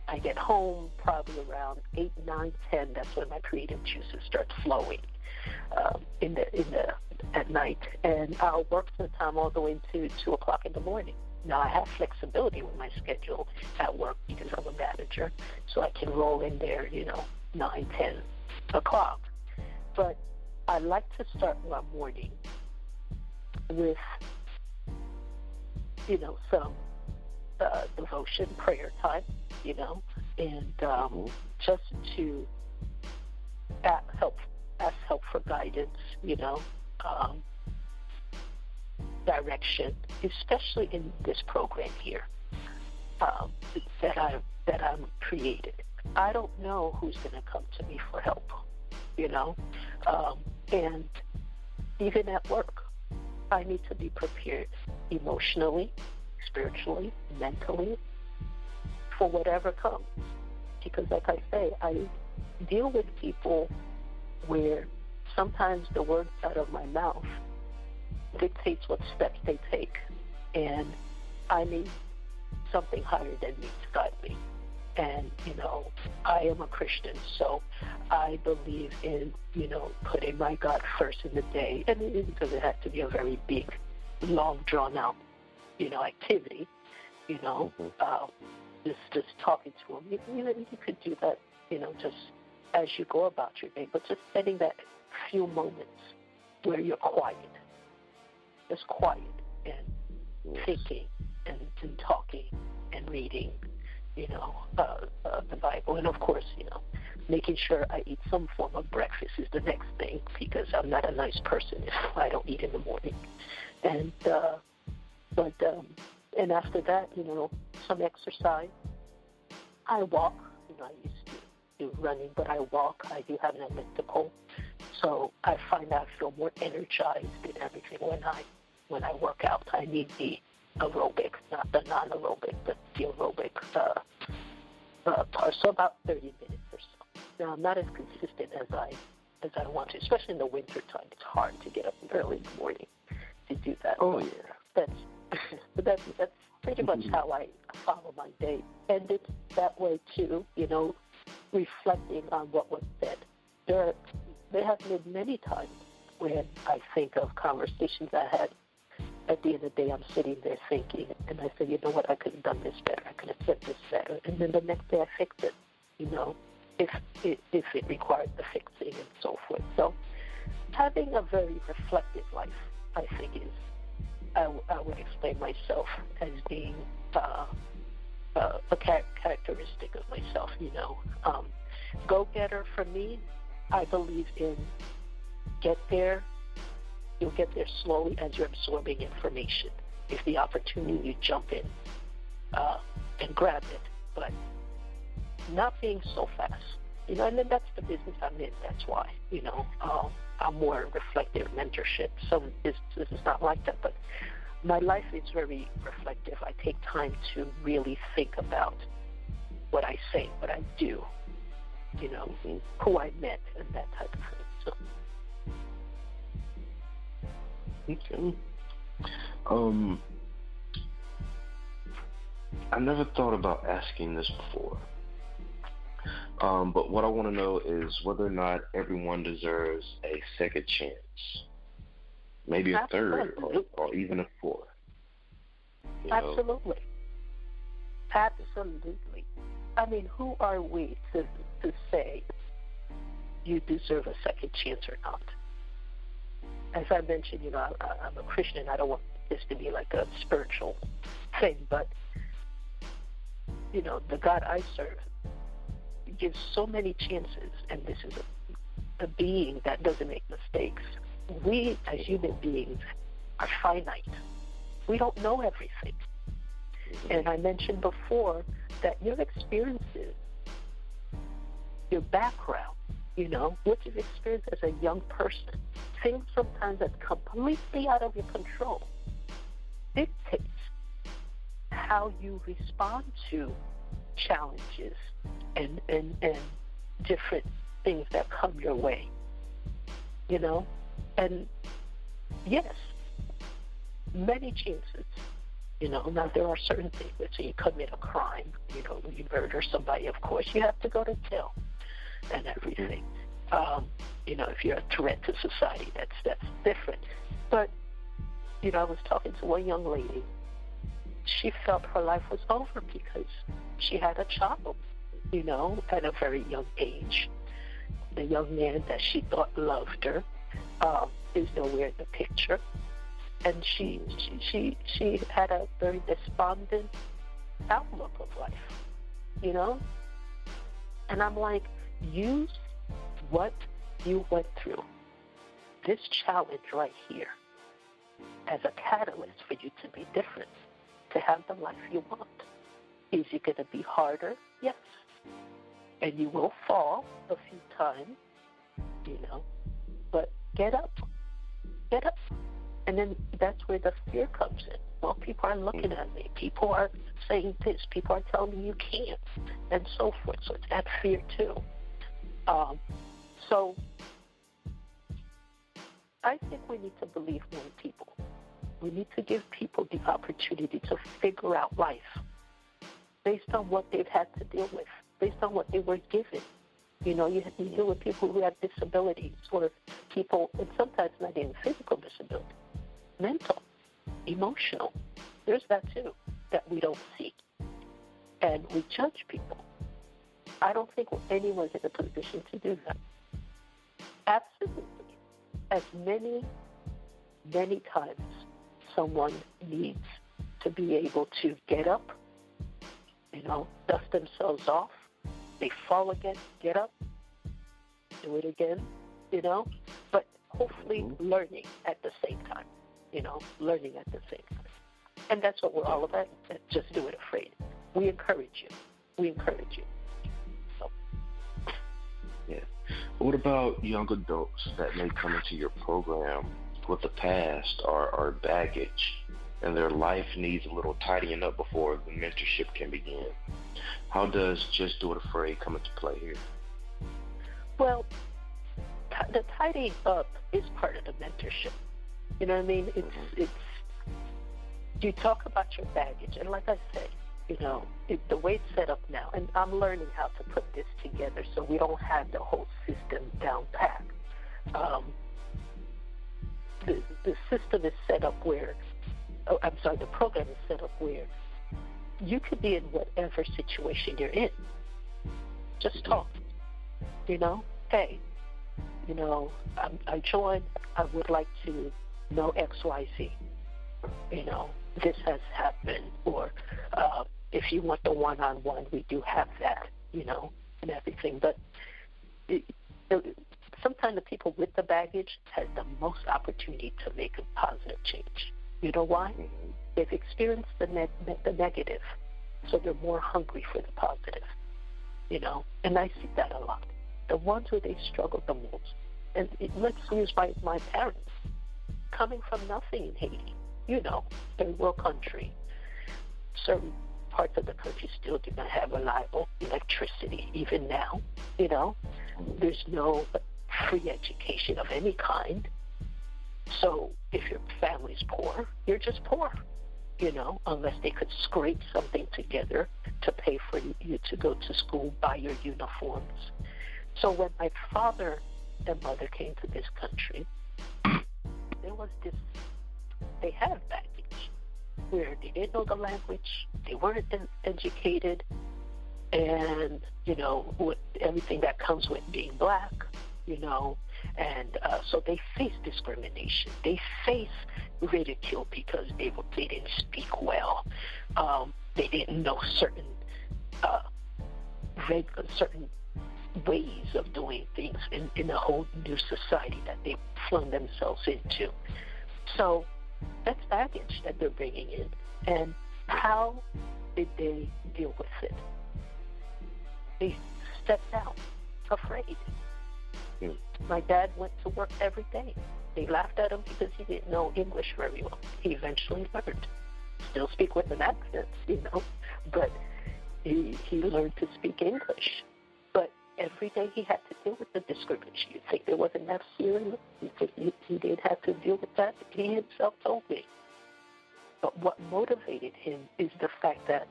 I get home probably around 8, 9, 10. That's when my creative juices start flowing at night, and I'll work from time all the way to 2 o'clock in the morning. Now I have flexibility with my schedule at work because I'm a manager, so I can roll in there, 9, 10 o'clock. But I like to start my morning with, some devotion, prayer time, and just to ask help for guidance, direction, especially in this program here that I'm created. I don't know who's going to come to me for help, and even at work, I need to be prepared emotionally, spiritually, mentally, for whatever comes. Because like I say, I deal with people where sometimes the words out of my mouth dictates what steps they take. And I need something higher than me to guide me. And, I am a Christian, so I believe in, putting my God first in the day. And it doesn't have to be a very big, long, drawn-out, activity, just talking to him. You could do that, just as you go about your day, but just spending that few moments where you're quiet, just quiet and thinking and talking and reading, the Bible. And of course, making sure I eat some form of breakfast is the next thing, because I'm not a nice person if I don't eat in the morning. And and after that, some exercise. I walk. I used to do running, but I walk. I do have an elliptical, so I find I feel more energized in everything when I work out. I need the aerobic, not the non-aerobic, but the aerobic part. So about 30 minutes or so. Now I'm not as consistent as I want to, especially in the winter time. It's hard to get up early in the morning to do that. Oh yeah. That's pretty much how I follow my day, and it's that way too. Reflecting on what was said. There have been many times when I think of conversations I had. At the end of the day, I'm sitting there thinking, and I say, you know what, I could have done this better. I could have said this better. And then the next day I fix it, if it required the fixing and so forth. So having a very reflective life, I think, I would explain myself as being a characteristic of myself, Go-getter for me, I believe in get there. You'll get there slowly as you're absorbing information. If the opportunity, you jump in and grab it, but not being so fast. And then that's the business I'm in. That's why, I'm more reflective mentorship. Some businesses is not like that, but my life is very reflective. I take time to really think about what I say, what I do, who I met, and that type of thing. So. Okay. I never thought about asking this before. But what I want to know is whether or not everyone deserves a second chance. Maybe a third or even a fourth. Absolutely. Absolutely. I mean, who are we to say you deserve a second chance or not? As I mentioned, I'm a Christian. I don't want this to be like a spiritual thing, but, the God I serve gives so many chances, and this is a being that doesn't make mistakes. We, as human beings, are finite. We don't know everything. And I mentioned before that your experiences, your background, what you've experienced as a young person, things sometimes that's completely out of your control, dictates how you respond to challenges and different things that come your way, And yes, many chances, Now there are certain things that you commit a crime, you murder somebody, of course you have to go to jail and everything. If you're a threat to society, that's different. But, I was talking to one young lady. She felt her life was over because she had a child, at a very young age. The young man that she thought loved her is nowhere in the picture. And she had a very despondent outlook of life, And I'm like, use what you went through, this challenge right here, as a catalyst for you to be different, to have the life you want. Is it going to be harder? Yes. And you will fall a few times, but get up. Get up. And then that's where the fear comes in. Well, people are looking at me. People are saying this. People are telling me you can't, and so forth. So it's that fear too. So I think we need to believe more in people. We need to give people the opportunity to figure out life based on what they've had to deal with, based on what they were given. You deal with people who have disabilities, or people, and sometimes not even physical disability, mental, emotional. There's that too, that we don't see. And we judge people. I don't think anyone's in a position to do that. Absolutely. As many times someone needs to be able to get up, dust themselves off. They fall again, get up, do it again, but hopefully learning at the same time, learning at the same time. And that's what we're all about, Just Do It Afraid. We encourage you. So. Yeah. What about young adults that may come into your program with a past or baggage, and their life needs a little tidying up before the mentorship can begin? How does Just Do It Afraid come into play here? Well, the tidying up is part of the mentorship. You know what I mean? It's you talk about your baggage, and like I said, the way it's set up now, and I'm learning how to put this together so we don't have the whole system down pat. The system is set up where, the program is set up where you could be in whatever situation you're in. Just talk. Hey, I joined. I would like to know XYZ. This has happened, or if you want the one-on-one, we do have that, and everything. But sometimes the people with the baggage has the most opportunity to make a positive change. You know why? Mm-hmm. They've experienced the negative, so they're more hungry for the positive, And I see that a lot. The ones where they struggle the most. And let's use my parents. Coming from nothing in Haiti, third world country, certain parts of the country still do not have reliable electricity, even now, There's no free education of any kind. So if your family's poor, you're just poor, unless they could scrape something together to pay for you to go to school, buy your uniforms. So when my father and mother came to this country, there was they had baggage where they didn't know the language, they weren't educated, and, with everything that comes with being black, and so they face discrimination. They face ridicule because they didn't speak well. They didn't know certain ways of doing things in a whole new society that they flung themselves into. So that's baggage that they're bringing in. And how did they deal with it? They stepped out, afraid. My dad went to work every day. They laughed at him because he didn't know English very well. He eventually learned. Still speak with an accent, but he learned to speak English. But every day he had to deal with the discrimination. You'd think it wasn't that serious. He did have to deal with that. He himself told me. But what motivated him is the fact that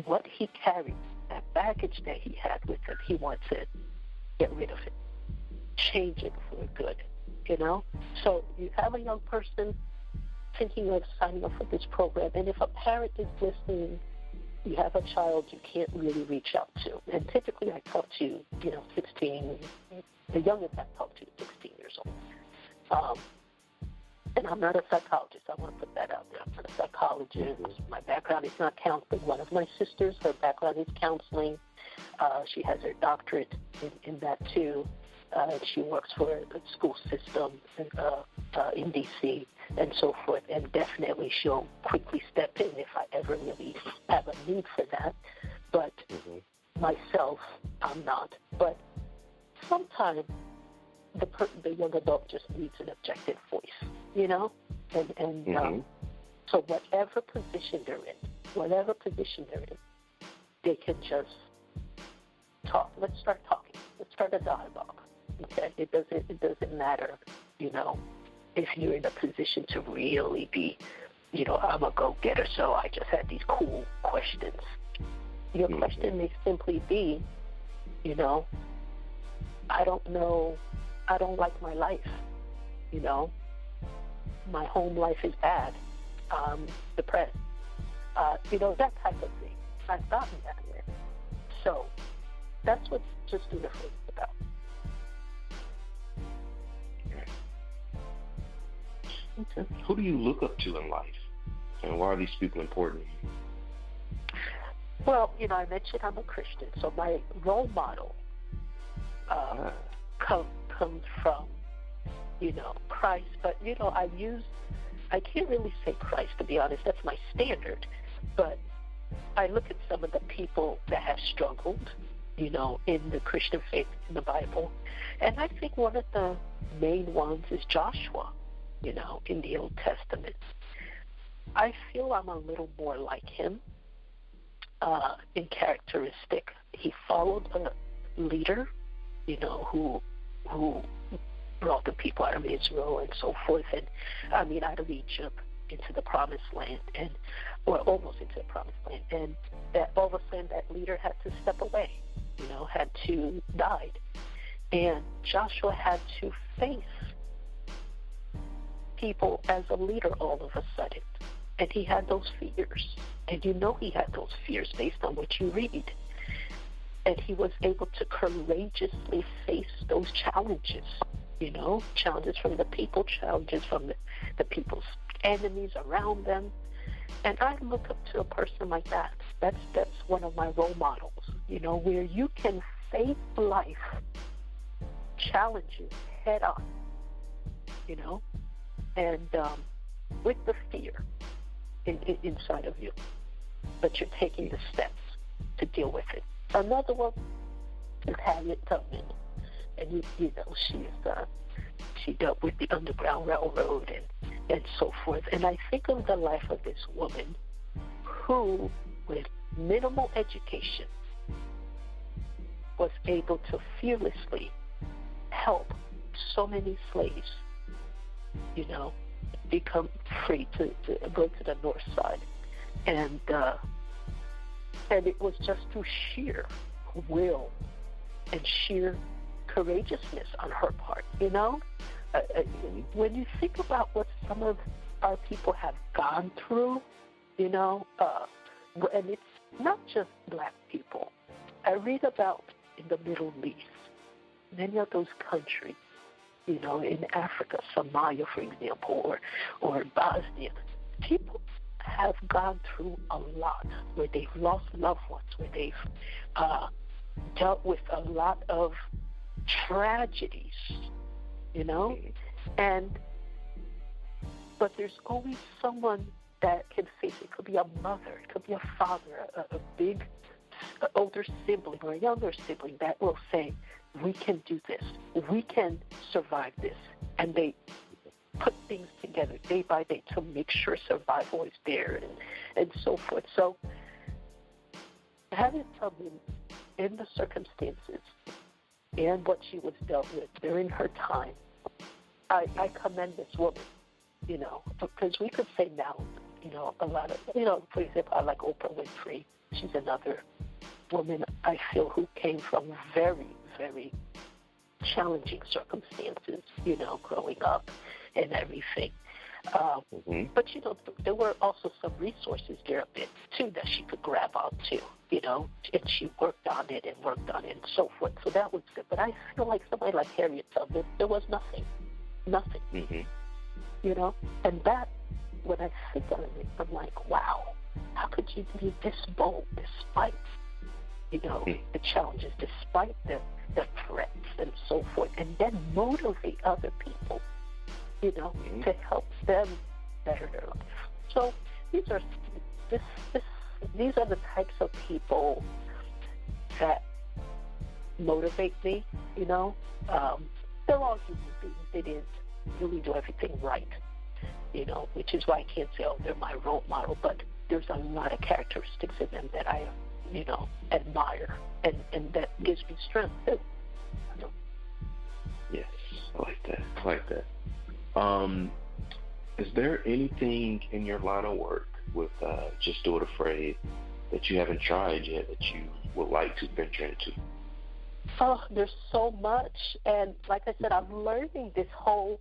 what he carried, that baggage that he had with him, he wanted to get rid of it. Change it for good, So you have a young person thinking of signing up for this program, and if a parent is listening, you have a child you can't really reach out to. And typically I talk to, 16, the youngest I talk to is 16 years old. And I'm not a psychologist. I want to put that out there. I'm not a psychologist. My background is not counseling. One of my sisters, her background is counseling. She has her doctorate in that too. She works for the school system in D.C. and so forth, and definitely she'll quickly step in if I ever really have a need for that. But myself, I'm not. But sometimes the young adult just needs an objective voice, And so whatever position they're in, they can just talk. Let's start talking. Let's start a dialogue. Okay, it doesn't matter, if you're in a position to really be, I'm a go-getter, so I just had these cool questions. Your question may simply be, I don't know, I don't like my life, my home life is bad, depressed, that type of thing. I've gotten that way. So that's what Just Do It Afraid is about. Okay. Who do you look up to in life, and why are these people important? Well, I mentioned I'm a Christian, so my role model comes from, Christ. But, I can't really say Christ, to be honest. That's my standard. But I look at some of the people that have struggled, in the Christian faith in the Bible. And I think one of the main ones is Joshua, in the Old Testament. I feel I'm a little more like him in characteristic. He followed a leader, who brought the people out of Israel and so forth, out of Egypt into the Promised Land, almost into the Promised Land. And that all of a sudden that leader had to step away, had to die. And Joshua had to face people as a leader all of a sudden. And he had those fears. And he had those fears based on what you read. And he was able to courageously face those challenges, challenges from the people, challenges from the people's enemies around them. And I look up to a person like that. That's one of my role models, where you can face life challenges head on, and with the fear inside of you, but you're taking the steps to deal with it. Another one is Harriet Tubman, and she dealt with the Underground Railroad and so forth. And I think of the life of this woman who, with minimal education, was able to fearlessly help so many slaves, become free to go to the north side. And it was just through sheer will and sheer courageousness on her part, when you think about what some of our people have gone through, and it's not just black people. I read about in the Middle East, many of those countries, in Africa, Somalia, for example, or Bosnia, people have gone through a lot, where they've lost loved ones, where they've dealt with a lot of tragedies, but there's always someone that can face it. It could be a mother, it could be a father, a big older sibling or a younger sibling that will say, we can do this, we can survive this, and they put things together day by day to make sure survival is there and so forth. So having someone in the circumstances and what she was dealt with during her time, I commend this woman, because we could say now, a lot of, for example, I like Oprah Winfrey. She's another woman I feel who came from very, very challenging circumstances, growing up and everything. But, there were also some resources there a bit, too, that she could grab onto, and she worked on it and so forth. So that was good. But I feel like somebody like Harriet Tubman, there was nothing. And that, when I think of it, I'm like, wow, how could you be this bold despite, the challenges, despite the threats and so forth, and then motivate other people, to help them better their life. So these are the types of people that motivate me. They're all human beings. They didn't really do everything right, which is why I can't say, oh, they're my role model. But there's a lot of characteristics in them that I, admire, and that gives me strength too. Yes, I like that. Is there anything in your line of work with Just Do It Afraid that you haven't tried yet that you would like to venture into? Oh, there's so much. And like I said, I'm learning this whole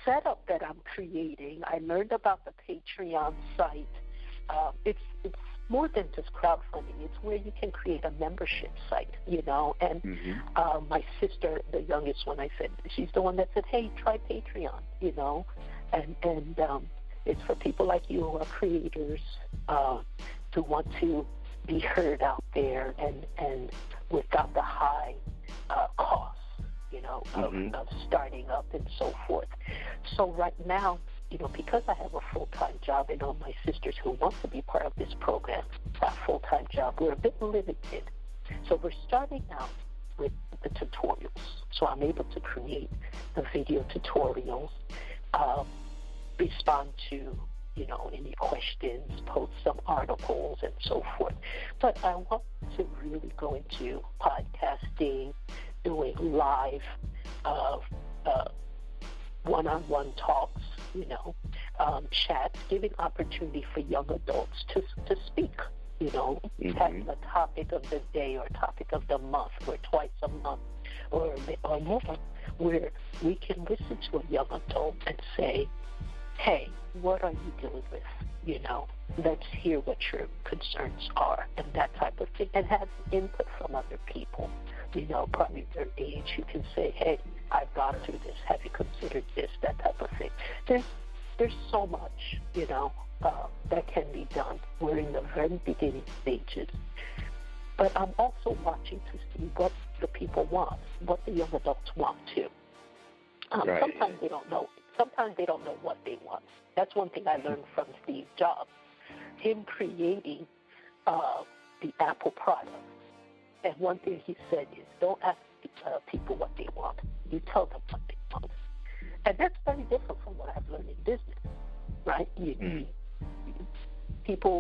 setup that I'm creating. I learned about the Patreon site. It's more than just crowdfunding. It's where you can create a membership site, And my sister, the youngest one, I said, she's the one that said, hey, try Patreon, And it's for people like you who are creators who want to be heard out there and without the high costs, of starting up and so forth. So right now, because I have a full-time job and all my sisters who want to be part of this program have a full-time job, we're a bit limited. So we're starting out with the tutorials. So I'm able to create the video tutorials, respond to, any questions, post some articles and so forth. But I want to really go into podcasting, doing live one-on-one talks, chats, giving opportunity for young adults to speak, having a topic of the day or topic of the month or twice a month or more, where we can listen to a young adult and say, hey, what are you dealing with? Let's hear what your concerns are and that type of thing, and have input from other people, probably their age. You can say, hey, I've gone through this. Have you considered this? That type of thing. There's so much, that can be done. We're in the very beginning stages. But I'm also watching to see what the people want, what the young adults want too. Right. Sometimes they don't know. Sometimes they don't know what they want. That's one thing I learned from Steve Jobs. Him creating the Apple product. And one thing he said is, don't ask people what they want. You tell them what they want. And that's very different from what I've learned in business, right?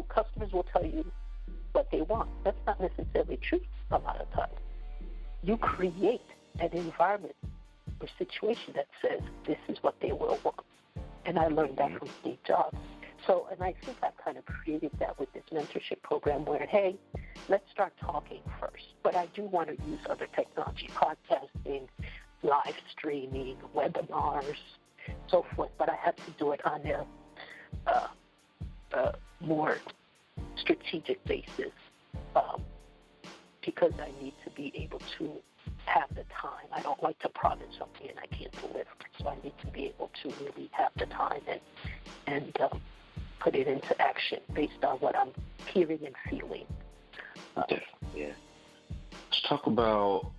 Customers will tell you what they want. That's not necessarily true a lot of times. You create an environment or situation that says this is what they will want. And I learned that from Steve Jobs. So, and I think I've kind of created that with this mentorship program where, hey, let's start talking first. But I do want to use other technology, podcasting, live streaming, webinars, so forth. But I have to do it on a more strategic basis because I need to be able to have the time. I don't like to promise something and I can't deliver. So I need to be able to really have the time and put it into action based on what I'm hearing and feeling. Yeah. Let's talk about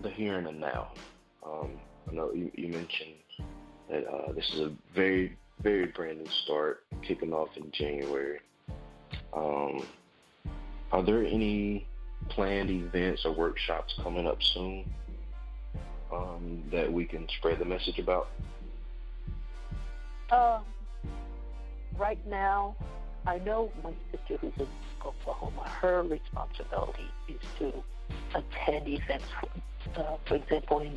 the here and the now. I know you mentioned that this is a very, very brand new start, kicking off in January. Are there any planned events or workshops coming up soon that we can spread the message about? Right now, I know my sister who's in Oklahoma, her responsibility is to attend events. For example,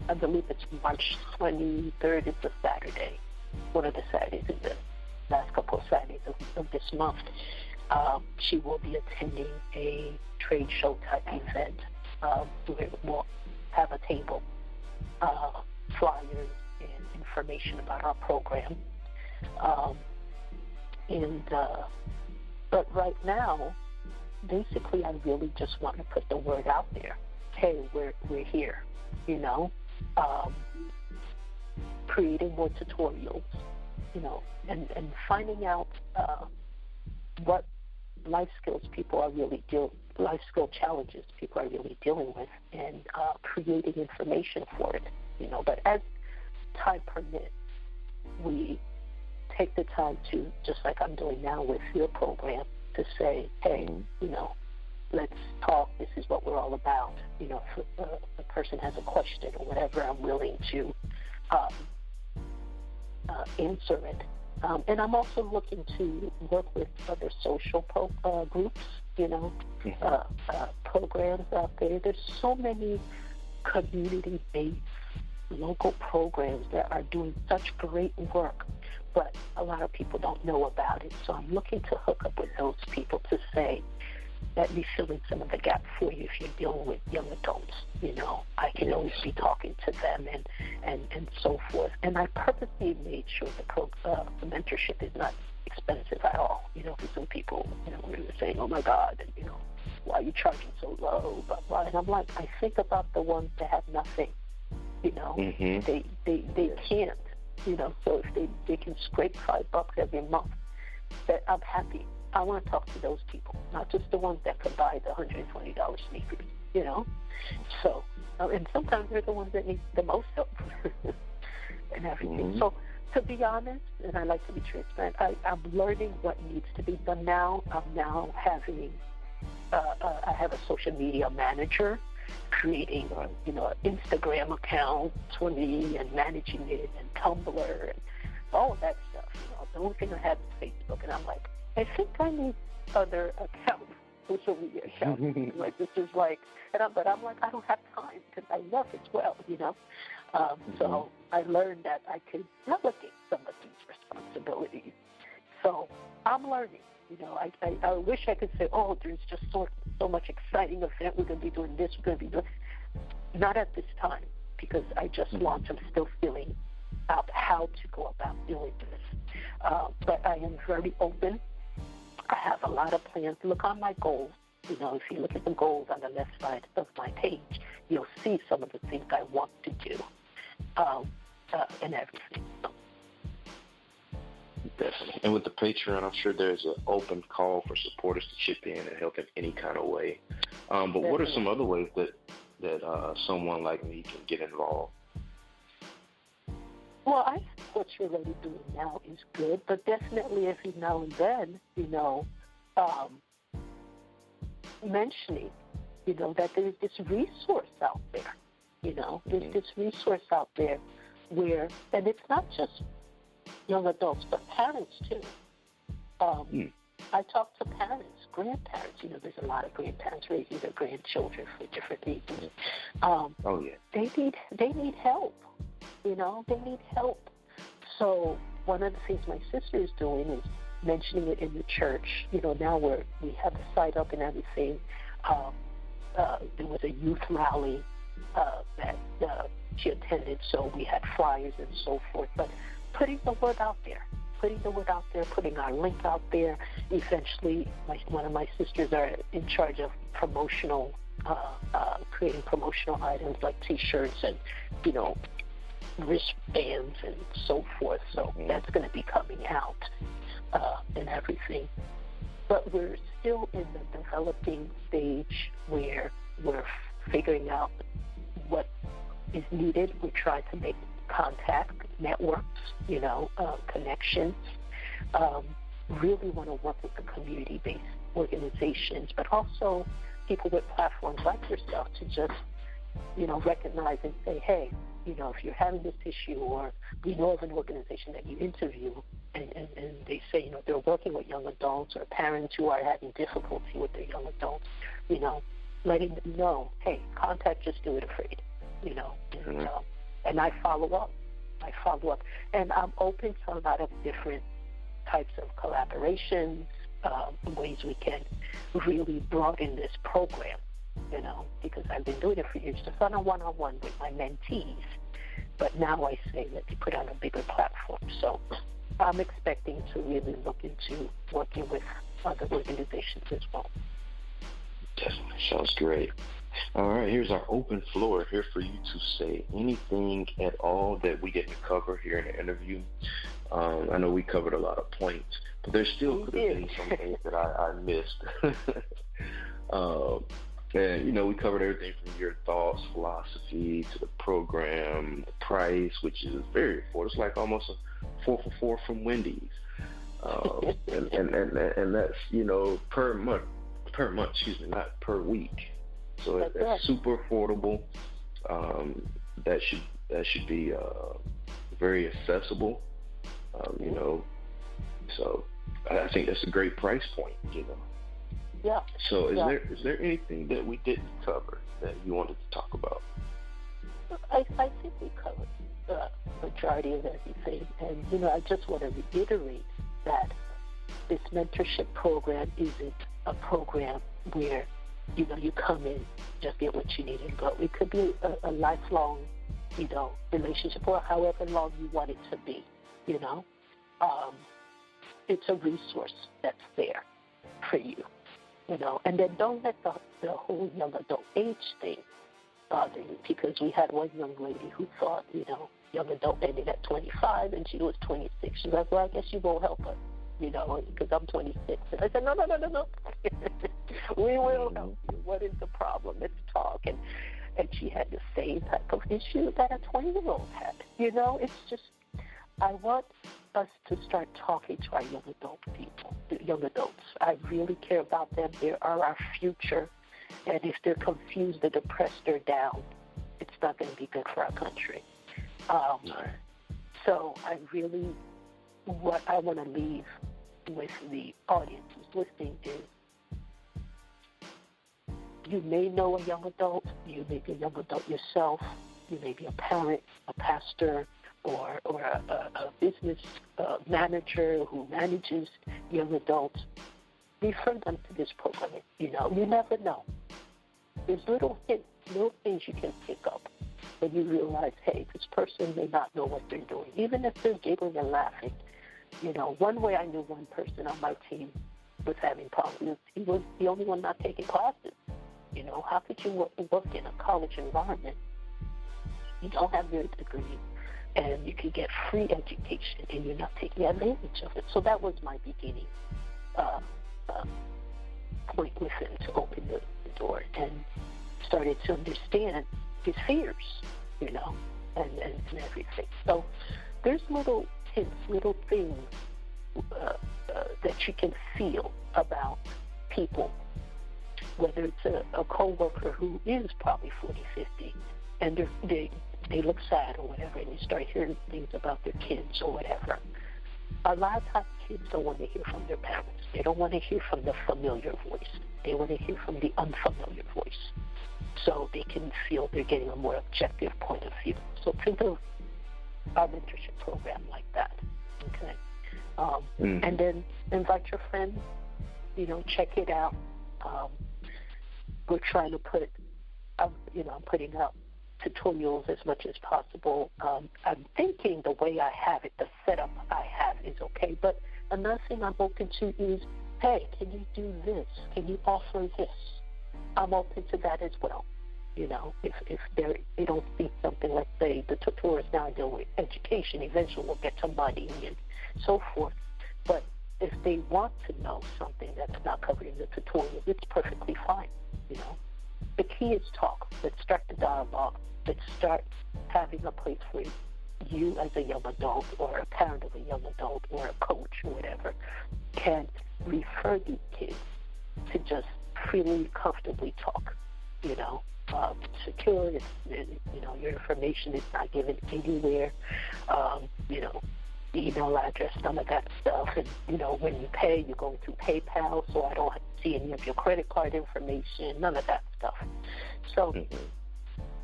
I believe it's March 23rd is a Saturday, one of the Saturdays in the last couple of Saturdays of this month. She will be attending a trade show type event where we'll have a table, flyers, and information about our program. But right now, basically, I really just want to put the word out there. Hey, we're here, creating more tutorials, and finding out what life skills people are really life skill challenges people are really dealing with, and creating information for it, But as time permits, we take the time to, just like I'm doing now with your program, to say, hey, let's talk. This is what we're all about. If a person has a question or whatever, I'm willing to answer it. And I'm also looking to work with other social groups, programs out there. There's so many community-based local programs that are doing such great work, but a lot of people don't know about it. So I'm looking to hook up with those people to say, let me fill in some of the gap for you if you're dealing with young adults. I can always be talking to them and so forth. And I purposely made sure the mentorship is not expensive at all. Because some people, were saying, oh my God, and, why are you charging so low, blah, blah. And I'm like, I think about the ones that have nothing. They can't, so if they can scrape $5 every month, that I'm happy. I want to talk to those people, not just the ones that could buy the $120 sneakers. you know. So, and sometimes they're the ones that need the most help and everything. So, to be honest, and I like to be transparent, I'm learning what needs to be done now. I'm now having, I have a social media manager creating, an Instagram account for me and managing it, and Tumblr and all of that stuff. The only thing I have is Facebook, and I'm like, I think I need other accounts, social media accounts. Like, this is like, but I'm like, I don't have time because I work as well, So I learned that I could delegate some of these responsibilities. So I'm learning. I wish I could say, oh, there's just so much exciting event. We're going to be doing this. We're going to be doing. Not at this time, because I just launched. I'm still feeling out how to go about doing this. But I am very open. I have a lot of plans. Look on my goals. If you look at the goals on the left side of my page, you'll see some of the things I want to do and everything. Definitely. And with the Patreon, I'm sure there's an open call for supporters to chip in and help in any kind of way. But what are some other ways that someone like me can get involved? Well, I think what you're already doing now is good, but definitely every now and then, mentioning, that there's this resource out there, there's this resource out there where, and it's not just young adults, but parents too. I talk to parents, grandparents. There's a lot of grandparents raising their grandchildren for different reasons. They need help. They need help. So one of the things my sister is doing is mentioning it in the church. Now we have the site up and everything. There was a youth rally that she attended, so we had flyers and so forth. But putting the word out there, putting our link out there. Eventually, one of my sisters are in charge of creating promotional items like T-shirts and, wristbands and so forth. So that's going to be coming out and everything. But we're still in the developing stage where we're figuring out what is needed. We try to make contact, networks, connections. Really want to work with the community-based organizations, but also people with platforms like yourself to just, recognize and say, hey, if you're having this issue, or we know of an organization that you interview, and they say, they're working with young adults or parents who are having difficulty with their young adults, letting them know, hey, contact Just Do It Afraid, and I follow up. And I'm open to a lot of different types of collaborations, ways we can really broaden this program, because I've been doing it for years, just on a one-on-one with my mentees. But now I say let's put on a bigger platform. So I'm expecting to really look into working with other organizations as well. Definitely. Sounds great. All right, here's our open floor here for you to say anything at all that we didn't cover here in the interview. I know we covered a lot of points, but there still could have been some things that I missed. And, we covered everything from your thoughts, philosophy, to the program, the price, which is very affordable. It's like almost a 4 for 4 from Wendy's. And that's, per month, not per week. So that's super affordable. That should be very accessible. So I think that's a great price point. Yeah. So is there anything that we didn't cover that you wanted to talk about? I think we covered the majority of everything, and I just want to reiterate that this mentorship program isn't a program where you come in, just get what you need and go. It could be a lifelong, relationship, or however long you want it to be, It's a resource that's there for you, And then don't let the whole young adult age thing bother you, because we had one young lady who thought, young adult ended at 25 and she was 26. She's like, well, I guess you won't help us, because I'm 26. And I said, no. We will help you. What is the problem? Let's talk. And she had the same type of issue that a 20-year-old had. You know, it's just, I want us to start talking to our young adult people, young adults. I really care about them. They are our future. And if they're confused, they're depressed, or down, it's not going to be good for our country. So I really, what I want to leave with the audience who's listening is, you may know a young adult, you may be a young adult yourself, you may be a parent, a pastor, or a business manager who manages young adults. Refer them to this program. You know, you never know. There's little hints, little things you can pick up when you realize, hey, this person may not know what they're doing, even if they're giggling and laughing. You know, one way I knew one person on my team was having problems. He was the only one not taking classes. You know, how could you work in a college environment? You don't have your degree, and you can get free education, and you're not taking advantage of it. So that was my beginning point with him to open the door, and started to understand his fears, you know, and everything. So there's little hints, little things that you can feel about people, whether it's a coworker who is probably 40, 50, and they look sad or whatever, and you start hearing things about their kids or whatever. A lot of times kids don't want to hear from their parents. They don't want to hear from the familiar voice. They want to hear from the unfamiliar voice, so they can feel they're getting a more objective point of view. So think of our mentorship program like that, okay? And then invite your friends, you know, check it out. We're trying to put, you know, I'm putting out tutorials as much as possible. I'm thinking the way I have it, the setup I have is okay. But another thing I'm open to is, hey, can you do this? Can you offer this? I'm open to that as well. You know, if they don't see something, let's say the tutorials now deal with education, eventually we'll get to money and so forth. But if they want to know something that's not covered in the tutorial, it's perfectly fine, you know. The key is talk. Let's start the dialogue. Let's start having a place where you as a young adult or a parent of a young adult or a coach or whatever can refer these kids to just freely, comfortably talk, you know. Secure, you know, your information is not given anywhere, you know, email address, none of that stuff. And, you know, when you pay, you're going through PayPal, so I don't see any of your credit card information, none of that stuff. So,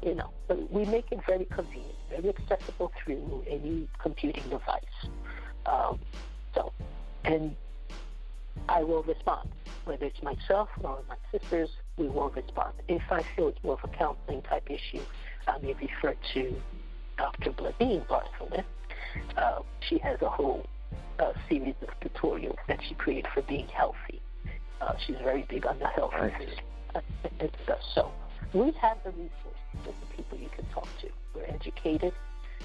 you know, we make it very convenient, very accessible through any computing device. And I will respond. Whether it's myself or my sisters, we will respond. If I feel it's more of a counseling type issue, I may refer to dr-linda-barthelus. She has a whole series of tutorials that she created for being healthy. She's very big on the health and stuff. So we have the resources of the people you can talk to. We're educated.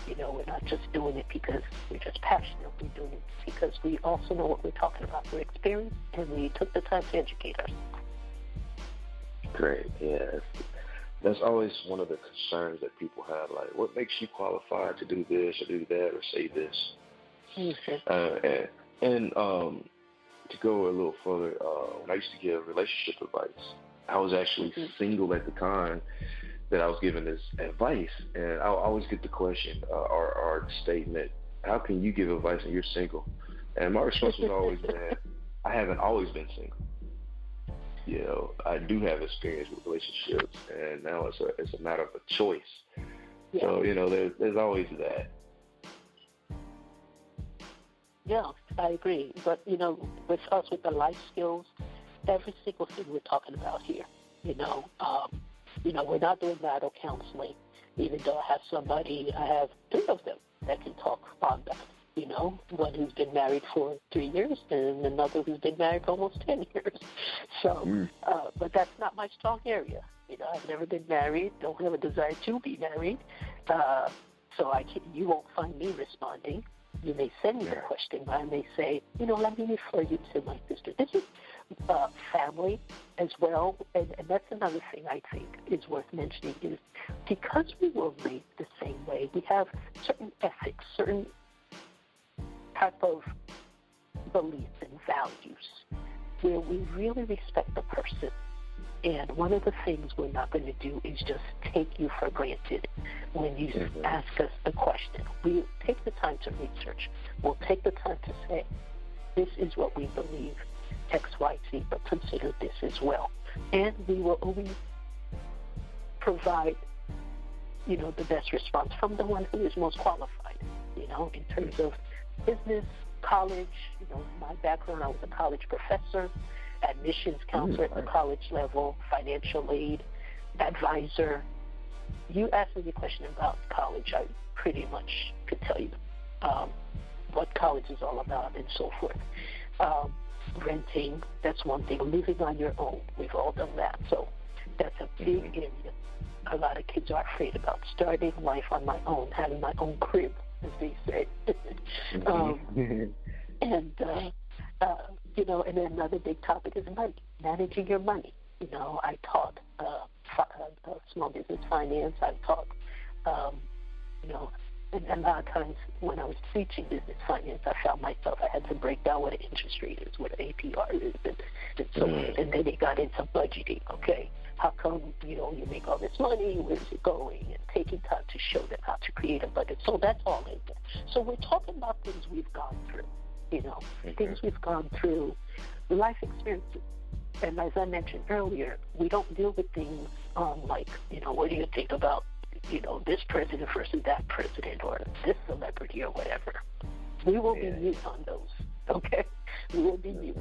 You know, we're not just doing it because we're just passionate. We're doing it because we also know what we're talking about. We're experienced, and we took the time to educate ourselves. Great, yeah. That's always one of the concerns that people have, like, what makes you qualified to do this or do that or say this? And to go a little further, when I used to give relationship advice, I was actually single at the time that I was giving this advice, and I always get the question or statement, how can you give advice and you're single? And my response was always that I haven't always been single. You know, I do have experience with relationships, and now it's a matter of a choice. Yeah. So, you know, there's always that. Yeah, I agree. But, you know, with us, with the life skills, every single thing we're talking about here, you know, we're not doing marital counseling, even though I have 3 of them that can talk on that. You know, one who's been married for 3 years and another who's been married for almost 10 years. So, but that's not my strong area. You know, I've never been married, don't have a desire to be married. So you won't find me responding. You may send me a question, but I may say, you know, let me refer you to my sister. This is family as well. And that's another thing I think is worth mentioning is because we were raised the same way, we have certain ethics, certain type of beliefs and values where we really respect the person. And one of the things we're not going to do is just take you for granted when you ask us a question. We take the time to research. We'll take the time to say, this is what we believe, X, Y, Z, but consider this as well. And we will always provide, the best response from the one who is most qualified, in terms of business, college. My background, I was a college professor, admissions counselor at the college level, financial aid advisor. You asked me a question about college, I pretty much could tell you what college is all about and so forth. Renting, that's one thing. Living on your own, we've all done that. So that's a big area. A lot of kids are afraid about starting life on my own, having my own crib, as they say. And then another big topic is money, managing your money. I taught small business finance. I taught, and a lot of times when I was teaching business finance, I found myself, I had to break down what an interest rate is, what an APR is, and so on. And then it got into budgeting. Okay, how come, you make all this money? Where's it going? And taking time to show them how to create a budget. So that's all in there. So we're talking about things we've gone through. Things we've gone through, life experiences. And as I mentioned earlier, we don't deal with things like, what do you think about, this president versus that president or this celebrity or whatever. We will be mute on those, okay? We will be mute.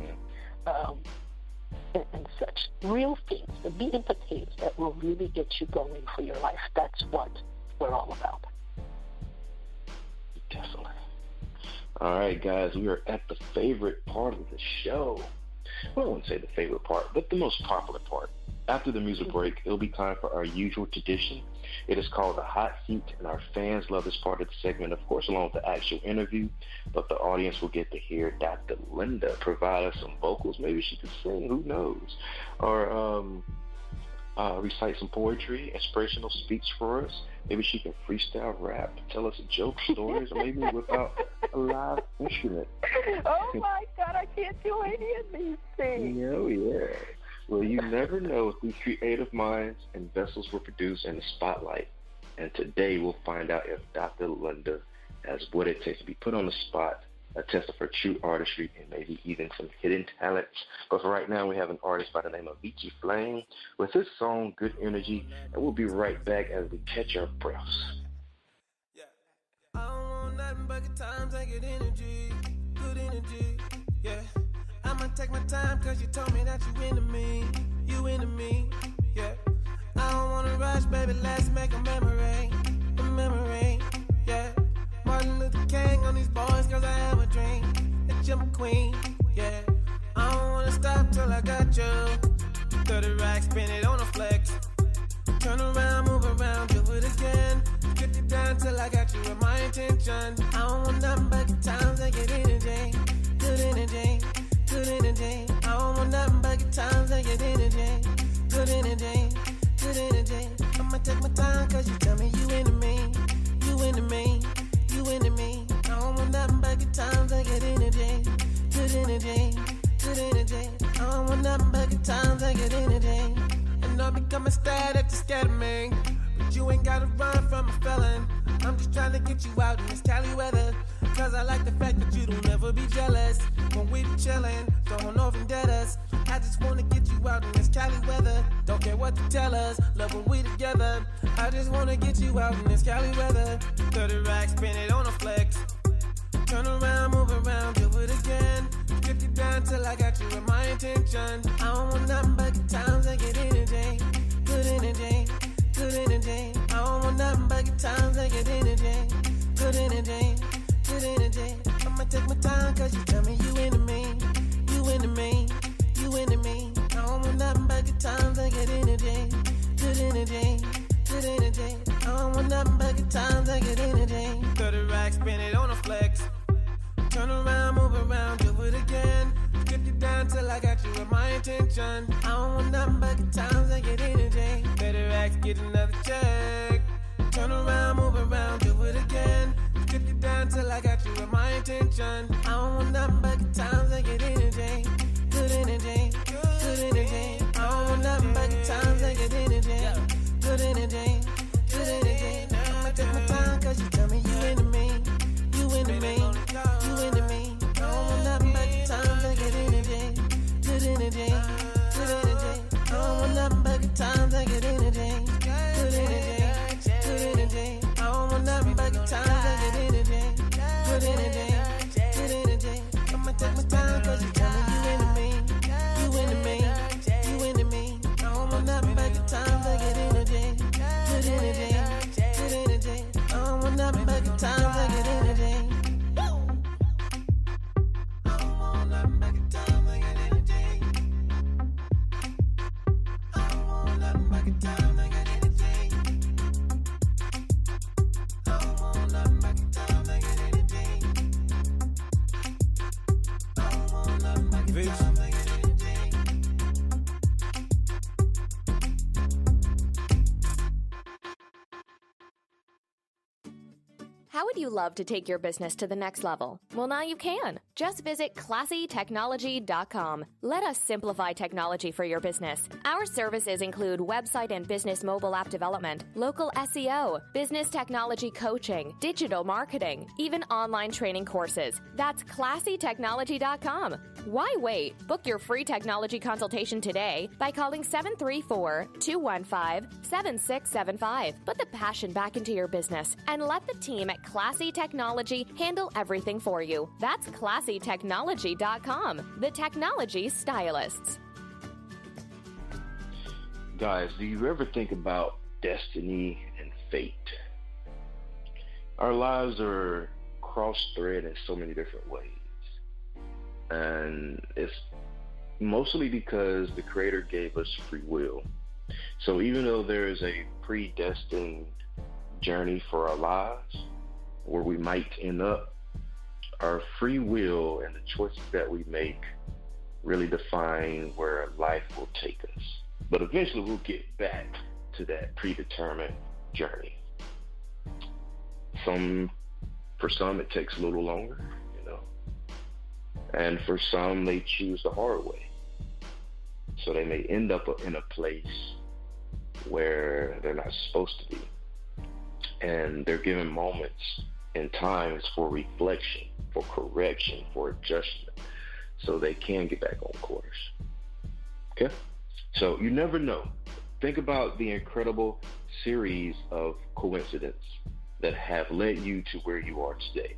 And such. Real things, the meat and potatoes that will really get you going for your life. That's what we're all about. Definitely. All right, guys, we are at the favorite part of the show. Well, I wouldn't say the favorite part, but the most popular part. After the music break, it'll be time for our usual tradition. It is called the Hot Seat, and our fans love this part of the segment, of course, along with the actual interview. But the audience will get to hear Dr. Linda provide us some vocals. Maybe she can sing, who knows? Or recite some poetry, inspirational speech for us. Maybe she can freestyle rap, tell us joke stories, or maybe whip out a live instrument. Oh, my God, I can't do any of these things. Oh, yeah. Well, you never know if these creative minds and vessels were produced in the spotlight. And today we'll find out if Dr. Linda has what it takes to be put on the spot, a test of her true artistry, and maybe even some hidden talents. But for right now, we have an artist by the name of vicci-flame with his song, Good Energy, and we'll be right back as we catch our breaths. Yeah. I don't want nothing but good times and good energy, yeah. I'ma take my time cause you told me that you into me, yeah. I don't wanna rush, baby, let's make a memory, yeah. Martin Luther King on these boys cause I have a dream that you're my queen, yeah. I don't wanna stop till I got you. 30 racks, spin it on a flex. Turn around, move around, do it again. Get you down till I got you in my intention. I don't want nothing but good times and good energy, good energy. I don't want nothing but good times and good energy, good energy. I'ma take my time cause you tell me you into me. I don't want nothing but good times and good energy, good energy. I don't want nothing but good times and good energy. And I'll become a star that you're scared of me, but you ain't gotta run from a felon. I'm just trying to get you out in this Cali weather, cause I like the fact that you don't ever be jealous. When we be chillin', don't often dead us. I just wanna get you out in this Cali weather. Don't care what they tell us, love when we together. I just wanna get you out in this Cali weather. 30 racks, spin it on a flex. Turn around, move around, do it again. Get you down till I got you in my intention. I don't want nothing but good times and good energy, good energy. I don't want nothing but good times and good energy, good energy. I'ma take my time cause you tell me you into me. I don't want nothing but good times and good energy, good energy. I don't want nothing but good times and good energy. 30 racks, spin it on a flex. Turn around, move around, do it again. Get you down till I I got you in my attention. I don't want nothing but good times and get energy. Better ask, get another check. Turn around, move around, do it again. Strip you down till I got you in my attention. I don't want nothing but good times and get energy. Good energy, good energy. I don't want nothing but good times and get energy. Good energy, good energy. I'ma take my time cause you tell me you into me. You into me, you into me. I don't want nothing but good times and get energy. Good energy, good energy. I don't want nothing but good times and get energy. Good energy, good energy. I don't want nothing but good times and get energy. Good energy, good energy. I'ma take my time cause you tell me you into me. You into me, you into me. I don't want nothing but good times and get energy. Good energy, good energy. I don't want nothing but good times and get energy. I don't want nothing but good times and get energy. I don't want nothing but good times and get energy. I don't want nothing but good times and get energy. I don't want nothing but good times and get energy. How would you love to take your business to the next level? Well, now you can. Just visit classytechnology.com. Let us simplify technology for your business. Our services include website and business mobile app development, local SEO, business technology coaching, digital marketing, even online training courses. That's classytechnology.com. Why wait? Book your free technology consultation today by calling 734-215-7675. Put the passion back into your business and let the team at Classy Technology handle everything for you. That's classytechnology.com, the technology stylists. Guys, do you ever think about destiny and fate? Our lives are cross-thread in so many different ways. And it's mostly because the Creator gave us free will. So even though there is a predestined journey for our lives, where we might end up, our free will and the choices that we make really define where life will take us. But eventually we'll get back to that predetermined journey. For some it takes a little longer, and for some they choose the hard way. So they may end up in a place where they're not supposed to be. And they're given moments in times for reflection, for correction, for adjustment, so they can get back on course. Okay? So you never know. Think about the incredible series of coincidences that have led you to where you are today.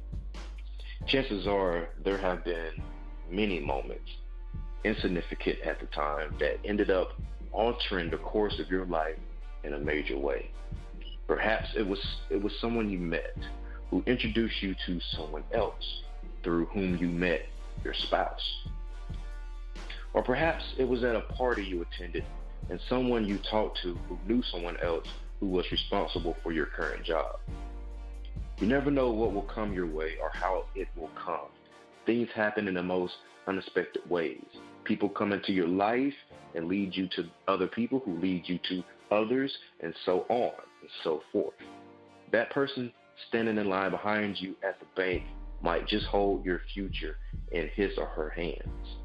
Chances are there have been many moments, insignificant at the time, that ended up altering the course of your life in a major way. Perhaps it was someone you met who introduced you to someone else through whom you met your spouse. Or perhaps it was at a party you attended and someone you talked to who knew someone else who was responsible for your current job. You never know what will come your way or how it will come. Things happen in the most unexpected ways. People come into your life and lead you to other people who lead you to others, and so on and so forth. That person standing in line behind you at the bank might just hold your future in his or her hands.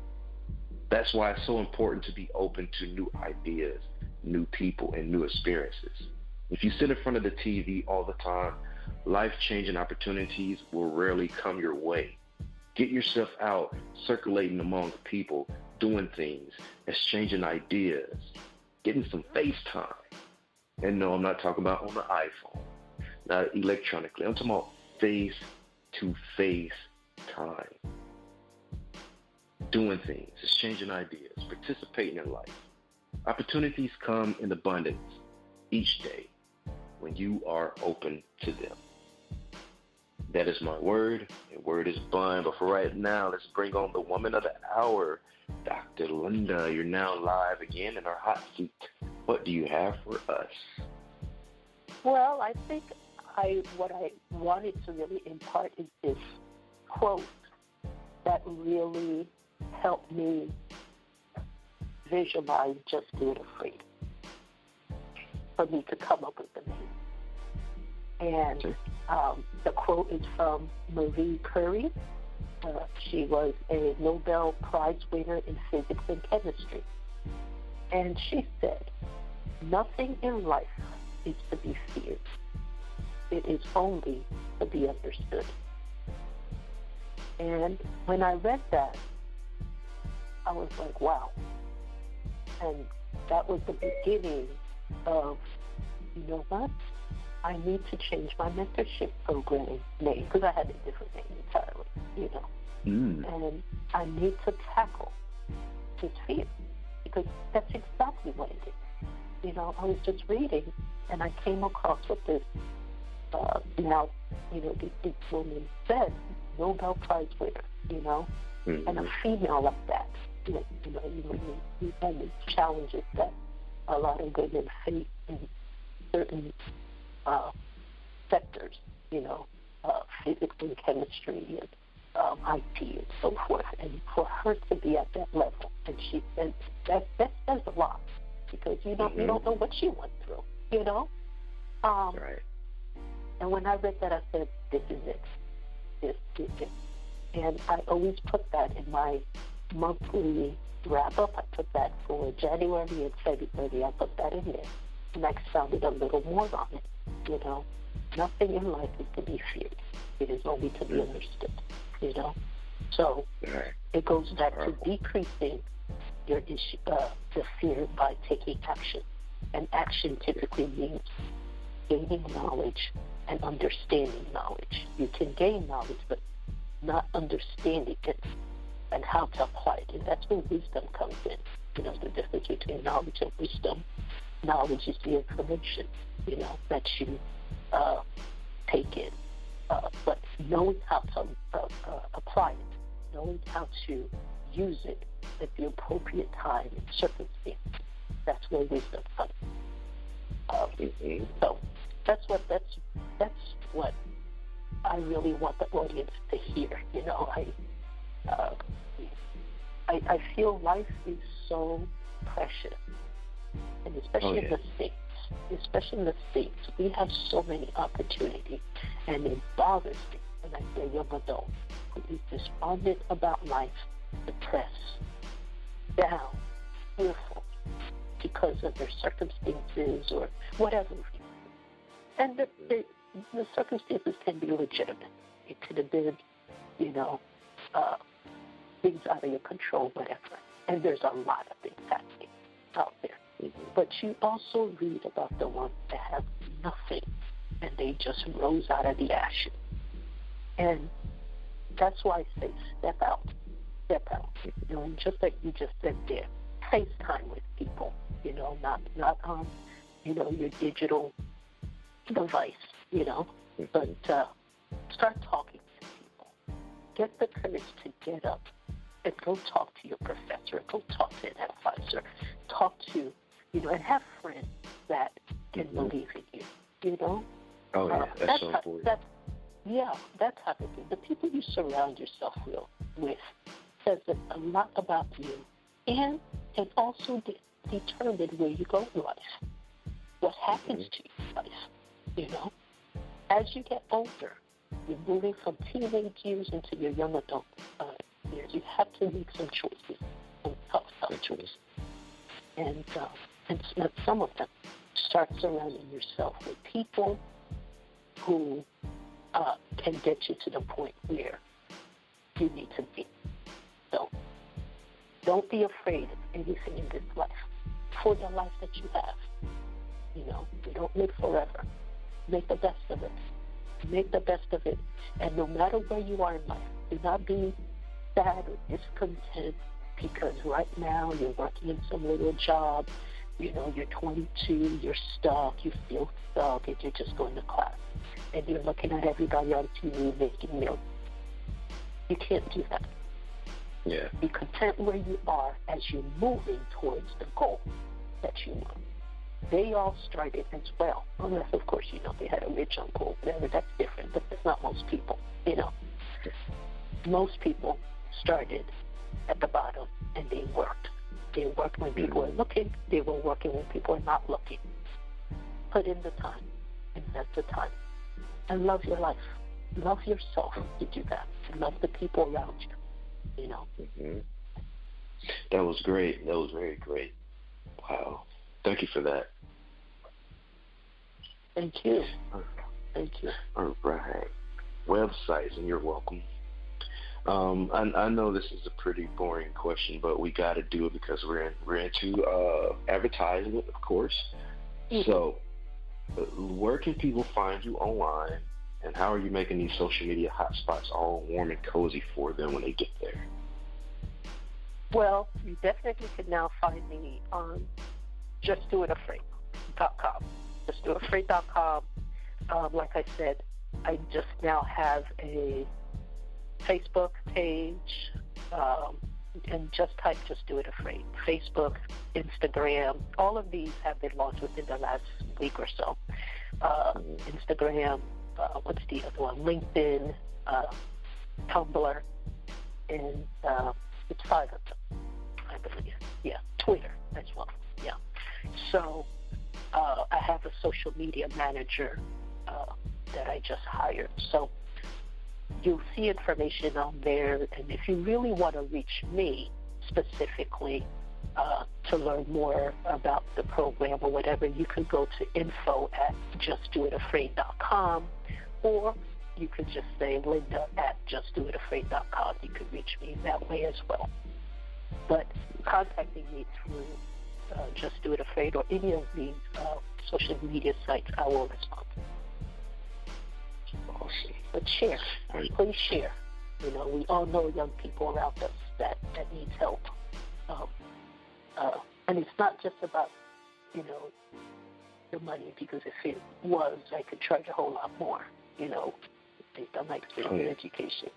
That's why it's so important to be open to new ideas, new people, and new experiences. If you sit in front of the TV all the time, life-changing opportunities will rarely come your way. Get yourself out, circulating among people, doing things, exchanging ideas, getting some FaceTime. And no, I'm not talking about on the iPhone, not electronically. I'm talking about face-to-face time. Doing things, exchanging ideas, participating in life. Opportunities come in abundance each day when you are open to them. That is my word. Your word is bond. But for right now, let's bring on the woman of the hour, Dr. Linda. You're now live again in our hot seat. What do you have for us? Well, I think what I wanted to really impart is this quote that really helped me visualize Just Do It Afraid for me to come up with the name. And the quote is from Marie Curie. She was a Nobel Prize winner in physics and chemistry. And she said, "Nothing in life is to be feared. It is only to be understood." And when I read that, I was like, wow. And that was the beginning of, you know what? I need to change my mentorship program name, because I had a different name entirely, you know. And I need to tackle this fear, because that's exactly what it is. You know, I was just reading, and I came across with this, now, you know, this woman said, Nobel Prize winner, you know, and a female like that. You know, and the challenges that a lot of women face in certain sectors, you know, physics and chemistry and IT and so forth. And for her to be at that level, and she said that says a lot, because you don't know what she went through, you know. Right. And when I read that, I said, "This is it. This is it." And I always put that in my monthly wrap-up. I put that for January and February. I put that in there. And I expounded a little more on it. You know, nothing in life is to be feared. It is only to be understood, you know. So it goes back to decreasing your issue, the fear by taking action. And action typically means gaining knowledge and understanding knowledge. You can gain knowledge, but not understanding it and how to apply it. And that's where wisdom comes in. You know, the difference between knowledge and wisdom. Knowledge is the information, you know, that you take in. But knowing how to apply it, knowing how to use it at the appropriate time and circumstance, that's where wisdom comes. So that's what I really want the audience to hear. You know, I feel life is so precious, and especially in the States, we have so many opportunities, and it bothers me when I see a young adult who is despondent about life, depressed, down, fearful, because of their circumstances or whatever. And the circumstances can be legitimate. It could have been, you know, things out of your control, whatever. And there's a lot of things happening out there. But you also read about the ones that have nothing, and they just rose out of the ashes. And that's why I say step out. You know, and just like you just said there, FaceTime with people. You know, not on, you know, your digital device. You know, but start talking to people. Get the courage to get up and go talk to your professor, go talk to an advisor, talk to, you know, and have friends that can believe in you, you know? Oh, yeah, that's so important. That's how to do. The people you surround yourself with says a lot about you and can also determine where you go in life, what happens to your life, you know? As you get older, you're moving from teenage years into your young adult years. You have to make some choices, some tough choices. And some of them, start surrounding yourself with people who can get you to the point where you need to be. So don't be afraid of anything in this life, for the life that you have. You know, you don't live forever. Make the best of it. Make the best of it. And no matter where you are in life, do not be sad or discontent because right now you're working in some little job. You know, you're 22, you're stuck, you feel stuck, and you're just going to class. And you're looking at everybody on TV making millions. You can't do that. Yeah. Be content where you are as you're moving towards the goal that you want. They all started as well, unless, of course, you know, they had a rich uncle, whatever, that's different, but that's not most people, you know. Most people started at the bottom, and they worked They're working when people are looking. They were working when people are not looking. Put in the time. Invest the time. And love your life. Love yourself to do that. And love the people around you, you know. Mm-hmm. That was great. That was very great. Wow. Thank you for that. Thank you. Thank you. All right. Websites, and you're welcome. I know this is a pretty boring question, but we got to do it because we're into advertisement, of course. Mm-hmm. So, where can people find you online, and how are you making these social media hotspots all warm and cozy for them when they get there? Well, you definitely can now find me on justdoitafraid.com. Justdoitafraid.com. Like I said, I just now have a Facebook page, and just type Just Do It Afraid. Facebook, Instagram, all of these have been launched within the last week or so. Instagram, what's the other one? LinkedIn, Tumblr, and it's 5 of them, I believe. Yeah, Twitter as well. Yeah. So I have a social media manager that I just hired. So you'll see information on there, and if you really want to reach me specifically to learn more about the program or whatever, you could go to info@justdoitafraid.com, or you could just say linda@justdoitafraid.com. You could reach me that way as well. But contacting me through Just Do It Afraid or any of these social media sites, I will respond. Awesome. But share. Please share. You know, we all know young people around us that needs help. And it's not just about, you know, the money, because if it was, I could charge a whole lot more, you know, based on my experience in education.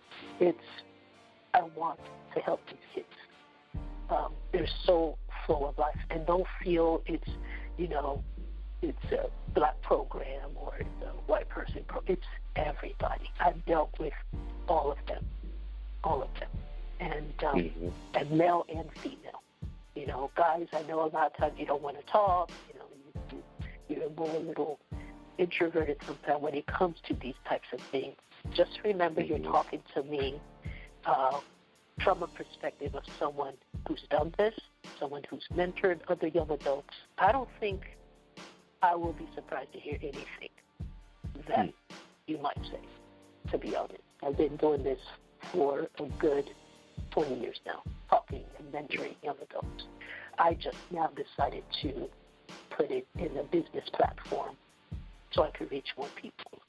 I want to help these kids. They're so full of life, and don't feel it's, you know, it's a black program or it's a white person program. It's everybody. I've dealt with all of them, and male and female. You know, guys, I know a lot of times you don't want to talk. You know, you're more a little introverted sometimes when it comes to these types of things. Just remember you're talking to me from a perspective of someone who's done this, someone who's mentored other young adults. I don't think I will be surprised to hear anything that you might say, to be honest. I've been doing this for a good 20 years now, talking and mentoring young adults. I just now decided to put it in a business platform so I could reach more people.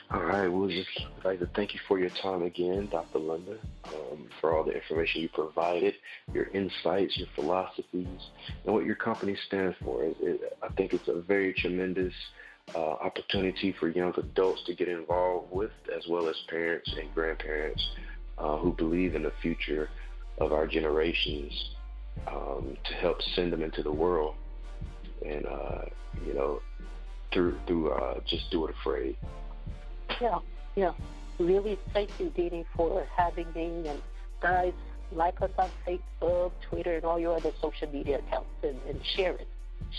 All right. We'll just like to thank you for your time again, Dr. Linda, for all the information you provided, your insights, your philosophies, and what your company stands for. I think it's a very tremendous opportunity for young adults to get involved with, as well as parents and grandparents who believe in the future of our generations, to help send them into the world, and you know, through Just Do It Afraid. Yeah. Really, thank you, Dini, for having me. And guys, like us on Facebook, Twitter, and all your other social media accounts, and share it.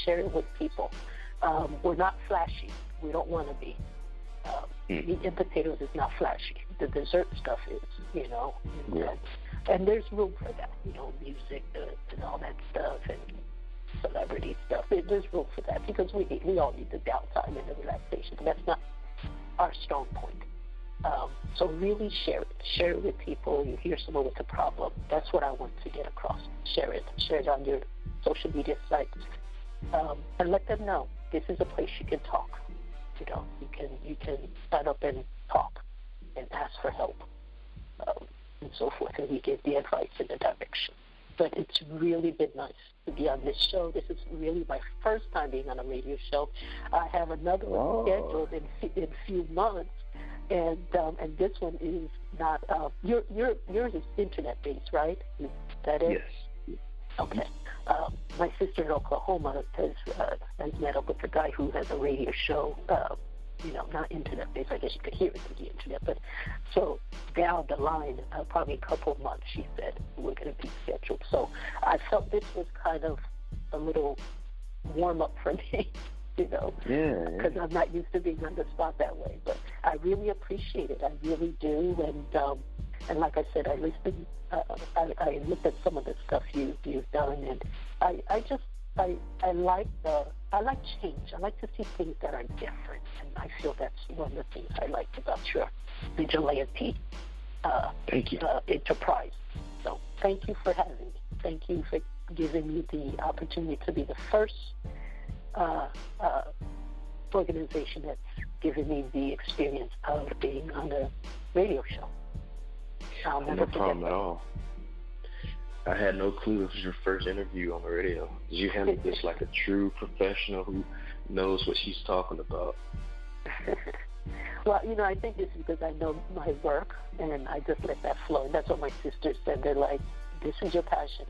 Share it with people. We're not flashy. We don't want to be. Meat and potatoes is not flashy. The dessert stuff is, you know. And there's room for that, you know, music and all that stuff, and celebrity stuff. There's room for that, because we all need the downtime and the relaxation. But that's not our strong point. So really share it. Share it with people. You hear someone with a problem. That's what I want to get across. Share it. Share it on your social media sites. And let them know this is a place you can talk. You know, you can sign up and talk and ask for help, and so forth, and we give the advice and the direction. But it's really been nice to be on this show. This is really my first time being on a radio show. I have another one scheduled in a few months, and this one is not. Yours is internet based, right? Is that it? Yes. Okay. My sister in Oklahoma has met up with a guy who has a radio show not internet-based. I guess you could hear it through the internet. But so down the line, probably a couple of months, she said, we're going to be scheduled. So I felt this was kind of a little warm-up for me, because I'm not used to being on the spot that way. But I really appreciate it. I really do. And like I said, I listened. I looked at some of the stuff you've done, and I like change. I like to see things that are different, and I feel that's one of the things I liked about your vigilante enterprise. So thank you for having me. Thank you for giving me the opportunity to be the first organization that's given me the experience of being on a radio show. No problem at all. I had no clue this was your first interview on the radio. Did you handle this like a true professional who knows what she's talking about? Well, I think it's because I know my work, and I just let that flow. And that's what my sisters said. They're like, this is your passion.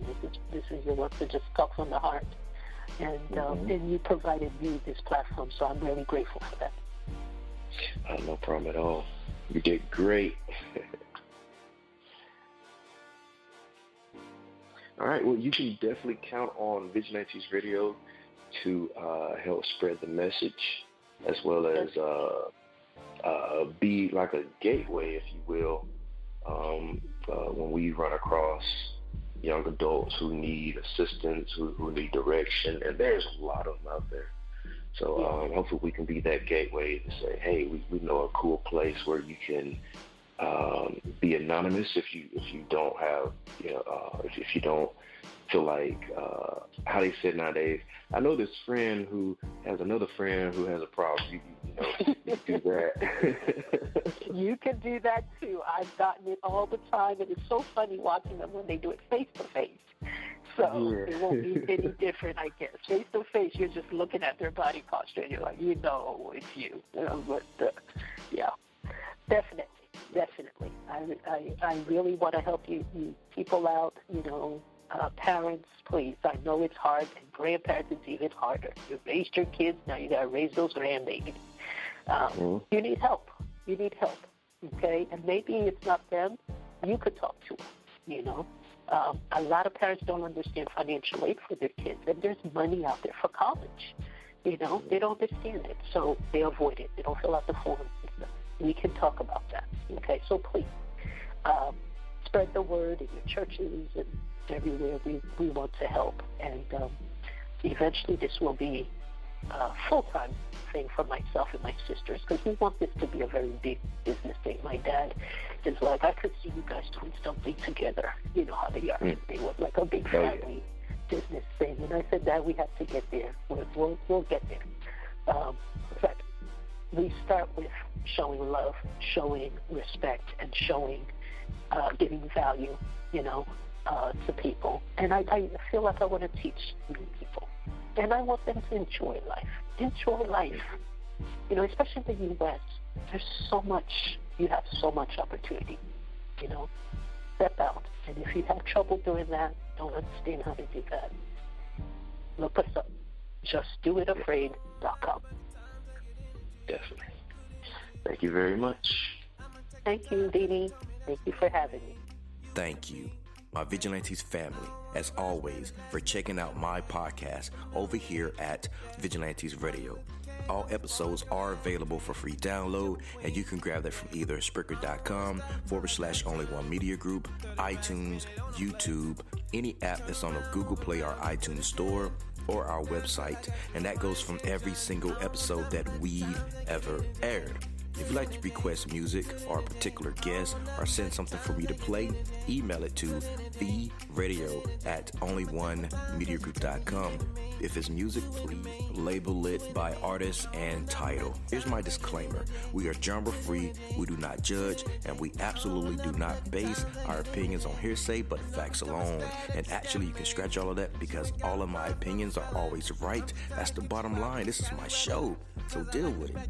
This is your work, so just talk from the heart. And and you provided me this platform, so I'm really grateful for that. No problem at all. You did great. All right, well, you can definitely count on Vigilantes Radio to help spread the message, as well as be like a gateway, if you will, when we run across young adults who need assistance, who need direction, and there's a lot of them out there. So hopefully we can be that gateway to say, hey, we know a cool place where you can be anonymous if you don't have, if you don't feel like, how they said nowadays, I know this friend who has another friend who has a problem. You do that. You can do that too. I've gotten it all the time, and it's so funny watching them when they do it face to face. So it won't be any different, I guess. Face to face, you're just looking at their body posture, and you're like, it's you. But yeah, definitely. I really want to help you people out, parents, please. I know it's hard, and grandparents, it's even harder. You raised your kids, now you got to raise those grandbabies. You need help. Okay? And maybe it's not them. You could talk to them, A lot of parents don't understand financial aid for their kids, and there's money out there for college. They don't understand it, so they avoid it. They don't fill out the forms and stuff. We can talk about that. Okay, so please spread the word in your churches and everywhere. We want to help, and eventually this will be a full-time thing for myself and my sisters, because we want this to be a very big business thing. My dad is like, I could see you guys doing something together. You know how they are. They want like a big family business thing, and I said, Dad, we have to get there. We'll get there. But we start with showing love, showing respect, and showing, giving value, to people. And I feel like I want to teach new people. And I want them to enjoy life. Enjoy life. Especially in the U.S., there's so much, you have so much opportunity. Step out. And if you have trouble doing that, don't understand how to do that, look us up. JustDoItAfraid.com. Definitely. Thank you very much. Thank you, Dini. Thank you for having me. Thank you, my Vigilantes family, as always, for checking out my podcast over here at Vigilantes Radio. All episodes are available for free download, and you can grab that from either Spreaker.com/Only One Media Group, iTunes, YouTube, any app that's on the Google Play or iTunes Store, or our website, and that goes from every single episode that we've ever aired. If you'd like to request music or a particular guest or send something for me to play, email it to theradio@onlyonemediagroup.com. If it's music, please label it by artist and title. Here's my disclaimer. We are genre-free, we do not judge, and we absolutely do not base our opinions on hearsay but facts alone. And actually, you can scratch all of that because all of my opinions are always right. That's the bottom line. This is my show, so deal with it.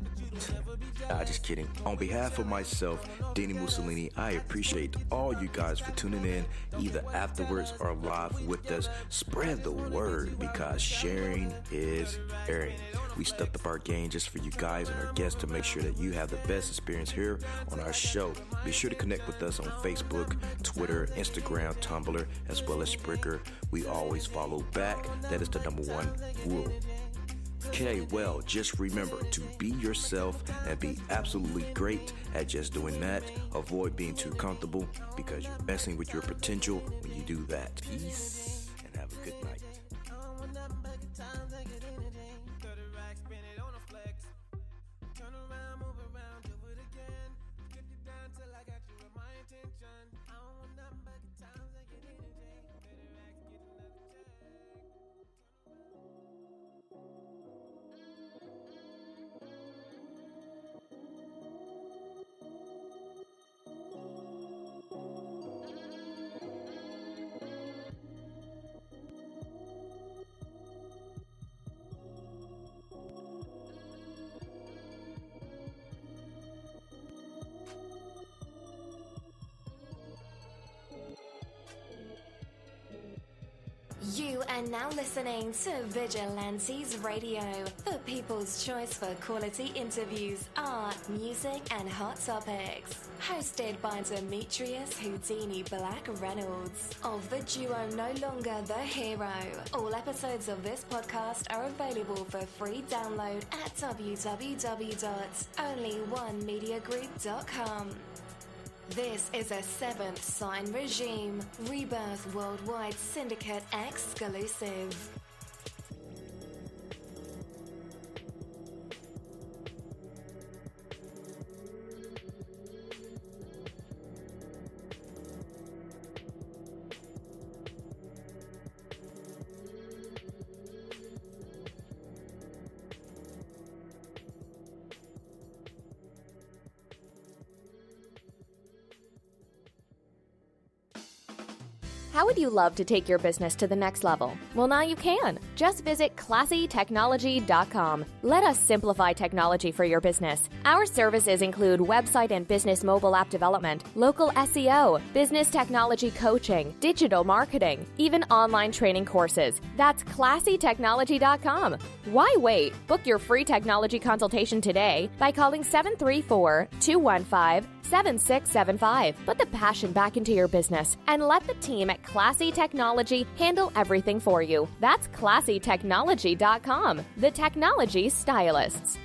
just kidding. On behalf of myself, Danny Mussolini, I appreciate all you guys for tuning in, either afterwards or live with us. Spread the word, because sharing is caring. We stepped up our game just for you guys and our guests to make sure that you have the best experience here on our show. Be sure to connect with us on Facebook, Twitter, Instagram, Tumblr, as well as Spreaker. We always follow back. That is the number one rule. Okay, well, just remember to be yourself and be absolutely great at just doing that. Avoid being too comfortable, because you're messing with your potential when you do that. Peace and have a good night. You are now listening to Vigilantes Radio, the people's choice for quality interviews, art, music, and hot topics. Hosted by Demetrius Houdini Black Reynolds of the duo No Longer the Hero. All episodes of this podcast are available for free download at www.onlyonemediagroup.com. This is a Seventh Sign Regime Rebirth Worldwide Syndicate exclusive. How would you love to take your business to the next level? Well, now you can. Just visit classytechnology.com. Let us simplify technology for your business. Our services include website and business mobile app development, local SEO, business technology coaching, digital marketing, even online training courses. That's classytechnology.com. Why wait? Book your free technology consultation today by calling 734-215-7675. Put the passion back into your business and let the team at Classy Technology handle everything for you. That's classytechnology.com, the technology stylists.